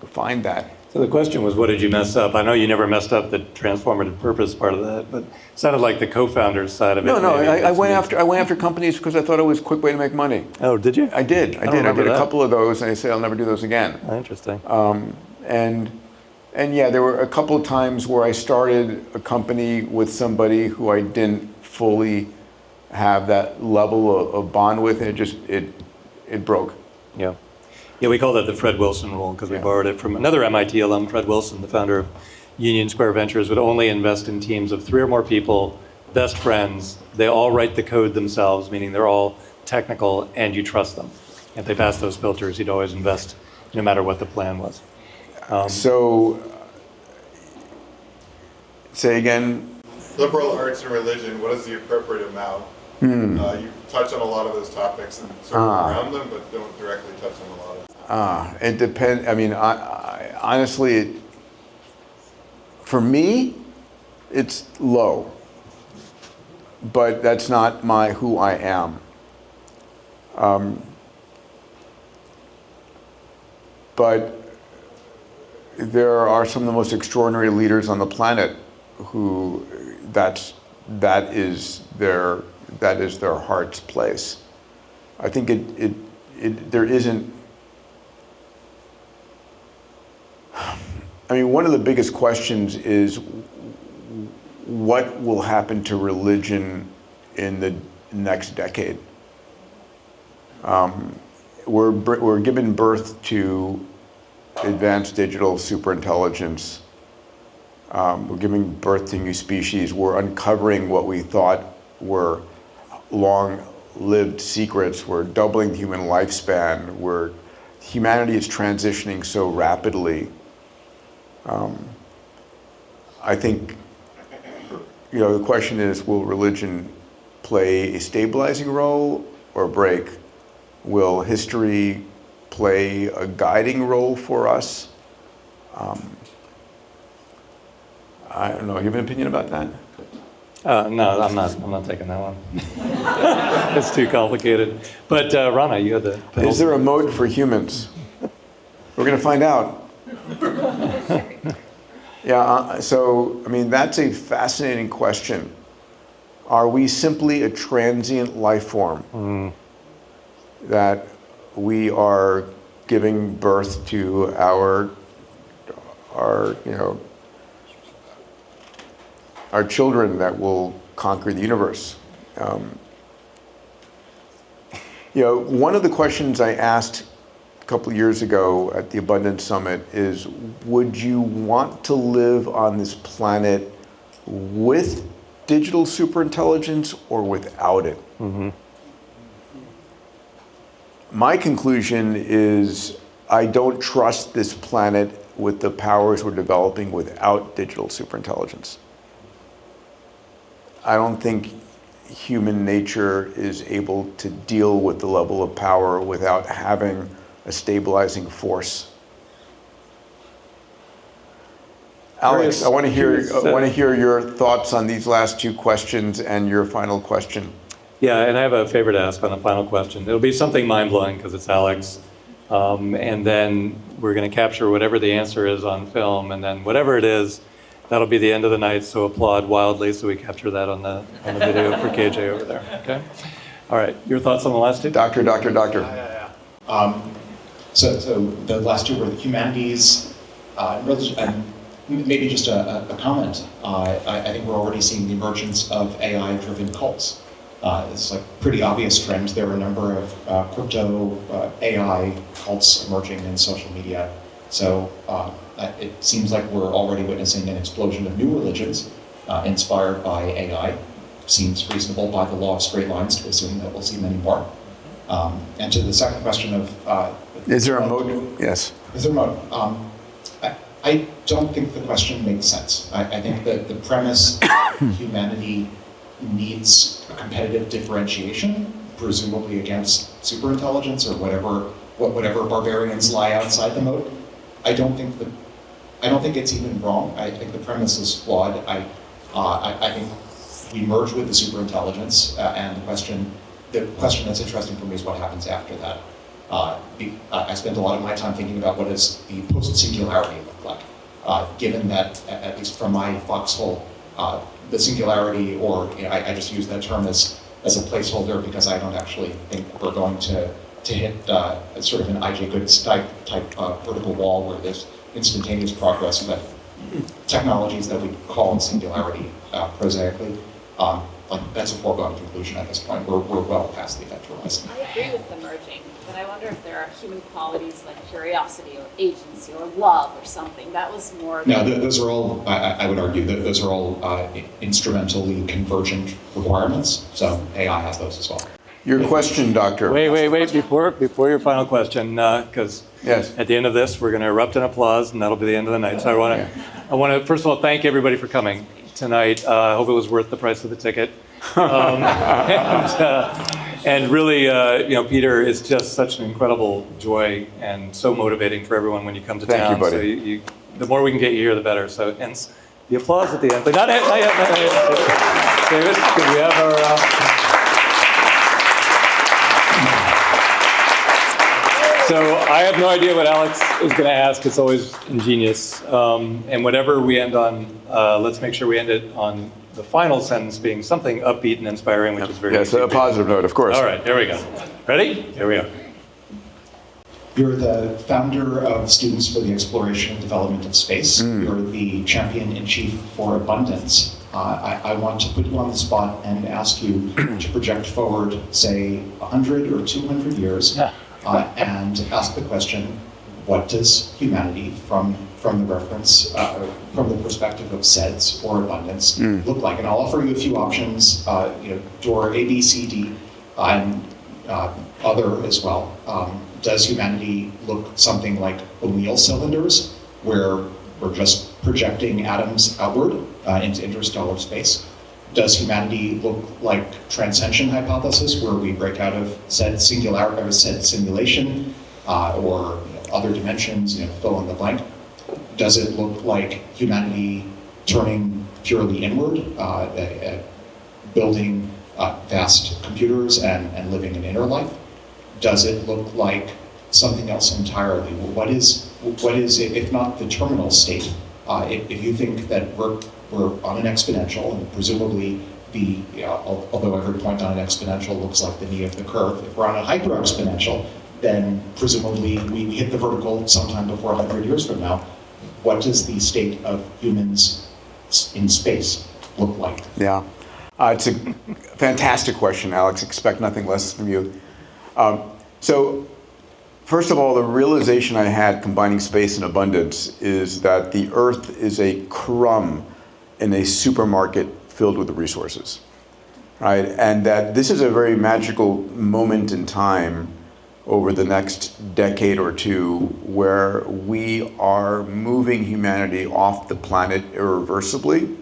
find that. So the question was, what did you mess up? I know you never messed up the transformative purpose part of that, but it sounded like the co-founder's side of it. No, I went after companies because I thought it was a quick way to make money. Oh, did you? I did a couple of those, and I said I'll never do those again. Oh, interesting. And yeah, there were a couple of times where I started a company with somebody who I didn't fully have that level of bond with, and it broke. Yeah. Yeah, we call that the Fred Wilson rule because we borrowed it from another MIT alum, Fred Wilson, the founder of Union Square Ventures, would only invest in teams of 3 or more people, best friends. They all write the code themselves, meaning they're all technical, and you trust them. If they pass those filters, he'd always invest no matter what the plan was. So, say again? Liberal arts and religion, what is the appropriate amount? You touch on a lot of those topics and sort of around them, but don't directly touch on a lot of them. It depends. I mean, I honestly, for me, it's low. But that's not who I am. But there are some of the most extraordinary leaders on the planet who that is their heart's place. I think there isn't. I mean, one of the biggest questions is what will happen to religion in the next decade? We're giving birth to advanced digital superintelligence. We're giving birth to new species. We're uncovering what we thought were long-lived secrets. We're doubling the human lifespan. Humanity is transitioning so rapidly. I think, the question is, will religion play a stabilizing role or break? Will history play a guiding role for us? I don't know. You have an opinion about that? No, I'm not taking that one. It's too complicated. But Rana, you had the. Is there a mode for humans? We're going to find out. Yeah. So, I mean, that's a fascinating question. Are we simply a transient life form that we are giving birth to our children that will conquer the universe? One of the questions I asked a couple of years ago at the Abundance Summit is, would you want to live on this planet with digital superintelligence or without it? Mm-hmm. My conclusion is I don't trust this planet with the powers we're developing without digital superintelligence. I don't think human nature is able to deal with the level of power without having a stabilizing force. Alex, I want to hear your thoughts on these last 2 questions and your final question. Yeah, and I have a favor to ask on the final question. It'll be something mind-blowing because it's Alex. And then we're going to capture whatever the answer is on film, and then whatever it is, that'll be the end of the night, so applaud wildly so we capture that on the video for KJ over there, okay? All right, your thoughts on the last 2? Doctor. So the last 2 were the humanities, religion, and maybe just a comment. I think we're already seeing the emergence of AI-driven cults. It's like pretty obvious trend. There are a number of crypto AI cults emerging in social media. So it seems like we're already witnessing an explosion of new religions inspired by AI. Seems reasonable by the law of straight lines to assume that we'll see many more. And to the second question of... is there a mode? Yes. Is there a mode? I don't think the question makes sense. I think that the premise that humanity needs a competitive differentiation, presumably against superintelligence or whatever barbarians lie outside the moat. I don't think it's even wrong. I think the premise is flawed. I think we merge with the superintelligence, and the question that's interesting for me is what happens after that. I spent a lot of my time thinking about what does the post-singularity look like, given that, at least from my foxhole, the singularity, or I just use that term as a placeholder because I don't actually think we're going to hit sort of an I.J. Goods type vertical wall where there's instantaneous progress, but technologies that we call singularity prosaically, that's a foregone conclusion at this point. We're well past the event horizon. I agree with the merging, but I wonder if there are human qualities like curiosity or agency or love or something. That was more... No, those are all, I would argue, that those are all instrumentally convergent requirements, so AI has those as well. Your question, Doctor. Wait, before your final question, because yes, at the end of this, we're going to erupt in applause, and that'll be the end of the night. So I want to first of all, thank everybody for coming tonight. I hope it was worth the price of the ticket. And really, Peter is just such an incredible joy and so motivating for everyone when you come to town. Thank you, buddy. So the more we can get you here, the better. So hence the applause at the end. But not yet. David, could we have our... So I have no idea what Alex is going to ask. It's always ingenious. And whatever we end on, let's make sure we end it on the final sentence being something upbeat and inspiring, which is very yes, a positive note, of course. All right, there we go. Ready? Here we are. You're the founder of Students for the Exploration and Development of Space. You're the champion-in-chief for abundance. I want to put you on the spot and ask you to project forward, say, 100 or 200 years, and ask the question, what does humanity, from the reference, from the perspective of SEDS or abundance, look like? And I'll offer you a few options, door A, B, C, D, and other as well. Does humanity look something like O'Neill cylinders, where we're just projecting atoms outward into interstellar space? Does humanity look like transcension hypothesis, where we break out of said singularity or said simulation, or other dimensions, fill in the blank? Does it look like humanity turning purely inward, building vast computers and living an inner life? Does it look like something else entirely? What is it, if not the terminal state? If you think that we're on an exponential, and presumably although every point on an exponential looks like the knee of the curve, if we're on a hyper-exponential, then presumably we hit the vertical sometime before 100 years from now. What does the state of humans in space look like? Yeah, it's a fantastic question, Alex. Expect nothing less from you. So, first of all, the realization I had combining space and abundance is that the Earth is a crumb in a supermarket filled with resources, right? And that this is a very magical moment in time over the next decade or two where we are moving humanity off the planet irreversibly.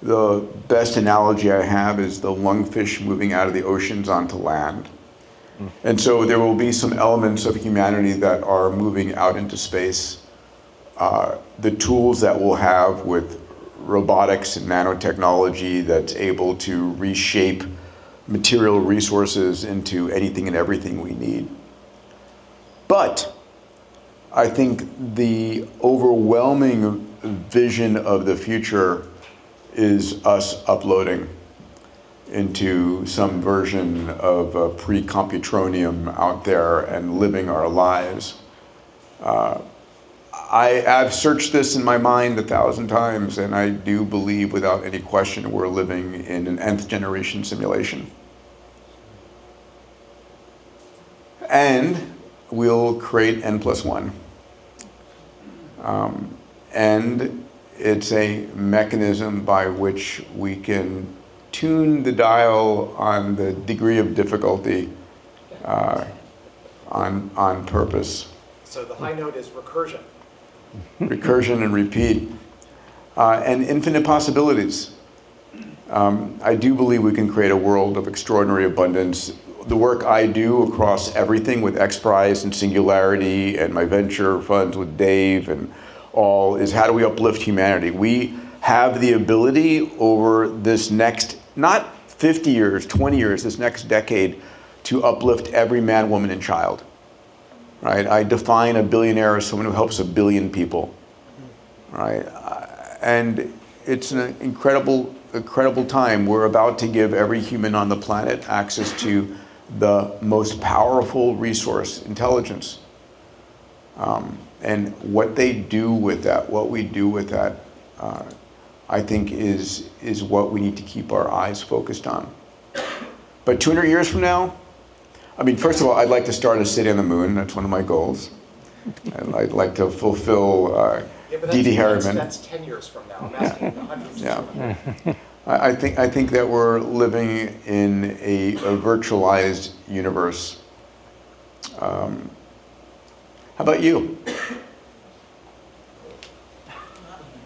The best analogy I have is the lungfish moving out of the oceans onto land. And so there will be some elements of humanity that are moving out into space. The tools that we'll have with robotics and nanotechnology that's able to reshape material resources into anything and everything we need. But I think the overwhelming vision of the future is us uploading into some version of a pre-computronium out there and living our lives. I've searched this in my mind 1,000 times, and I do believe without any question we're living in an nth generation simulation. And we'll create N+1. And it's a mechanism by which we can tune the dial on the degree of difficulty on purpose. So the high note is recursion. recursion and repeat, and infinite possibilities. I do believe we can create a world of extraordinary abundance. The work I do across everything with XPRIZE and Singularity and my venture funds with Dave and all is how do we uplift humanity? We have the ability over this next, not 50 years, 20 years, this next decade to uplift every man, woman, and child. Right? I define a billionaire as someone who helps 1 billion people. Right? And it's an incredible time. We're about to give every human on the planet access to the most powerful resource, intelligence. And what they do with that, what we do with that, I think is what we need to keep our eyes focused on. But 200 years from now, I mean, first of all, I'd like to start a city on the moon. That's one of my goals. And I'd like to fulfill D.D. Harriman. That's 10 years from now. I'm asking 100 years from now. I think that we're living in a virtualized universe. How about you?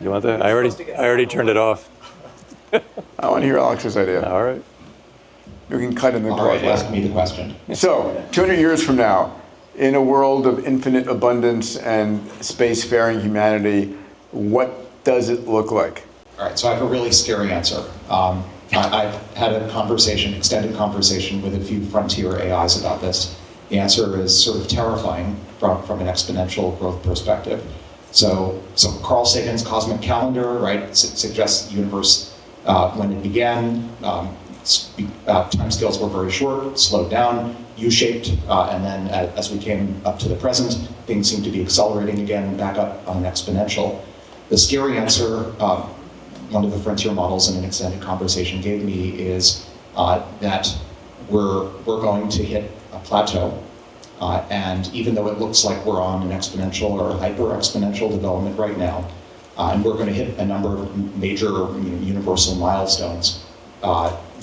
You want that? I already turned it off. I want to hear Alex's idea. All right. You can cut in the All right, ask me the question. So, 200 years from now, in a world of infinite abundance and spacefaring humanity, what does it look like? All right, so I have a really scary answer. I've had a conversation, extended conversation with a few frontier AIs about this. The answer is sort of terrifying from an exponential growth perspective. So Carl Sagan's cosmic calendar, right, suggests the universe, when it began, timescales were very short, slowed down, U-shaped, and then as we came up to the present, things seem to be accelerating again, back up on an exponential. The scary answer, one of the frontier models in an extended conversation gave me is that we're going to hit a plateau. And even though it looks like we're on an exponential or hyper-exponential development right now, and we're going to hit a number of major universal milestones,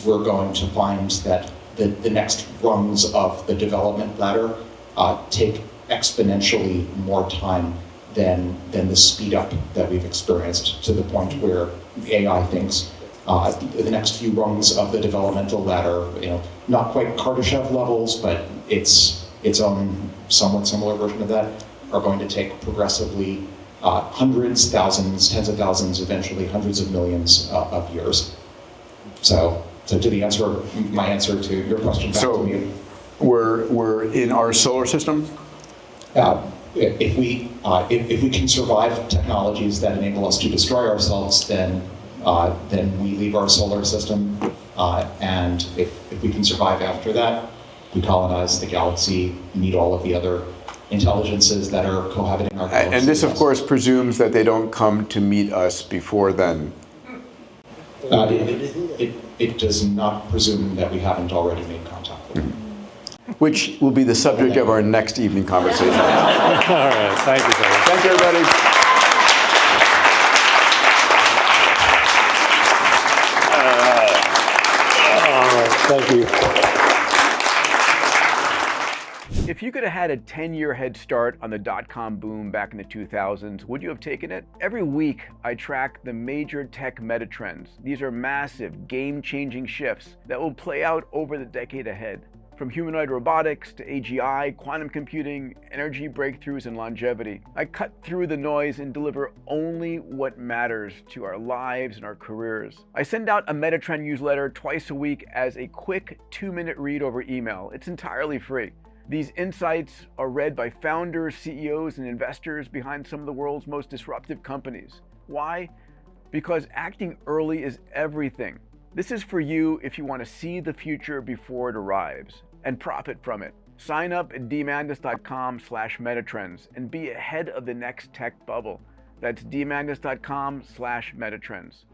we're going to find that the next rungs of the development ladder take exponentially more time than the speed up that we've experienced, to the point where AI thinks the next few rungs of the developmental ladder, not quite Kardashev levels, but its own somewhat similar version of that, are going to take progressively hundreds, thousands, tens of thousands, eventually hundreds of millions of years. So to my answer to your question back to you. We're in our solar system? If we can survive technologies that enable us to destroy ourselves, then we leave our solar system. And if we can survive after that, we colonize the galaxy, meet all of the other intelligences that are cohabiting our galaxy. And this, of course, presumes that they don't come to meet us before then. It does not presume that we haven't already made contact with them. Which will be the subject of our next evening conversation. All right. Thank you, David. Thank you, everybody. Thank you. If you could have had a 10-year head start on the dot-com boom back in the 2000s, would you have taken it? Every week, I track the major tech metatrends. These are massive, game-changing shifts that will play out over the decade ahead. From humanoid robotics to AGI, quantum computing, energy breakthroughs, and longevity. I cut through the noise and deliver only what matters to our lives and our careers. I send out a Metatrend newsletter twice a week as a quick 2-minute read over email. It's entirely free. These insights are read by founders, CEOs, and investors behind some of the world's most disruptive companies. Why? Because acting early is everything. This is for you if you want to see the future before it arrives and profit from it. Sign up at Diamandis.com/Metatrends and be ahead of the next tech bubble. That's Diamandis.com/Metatrends.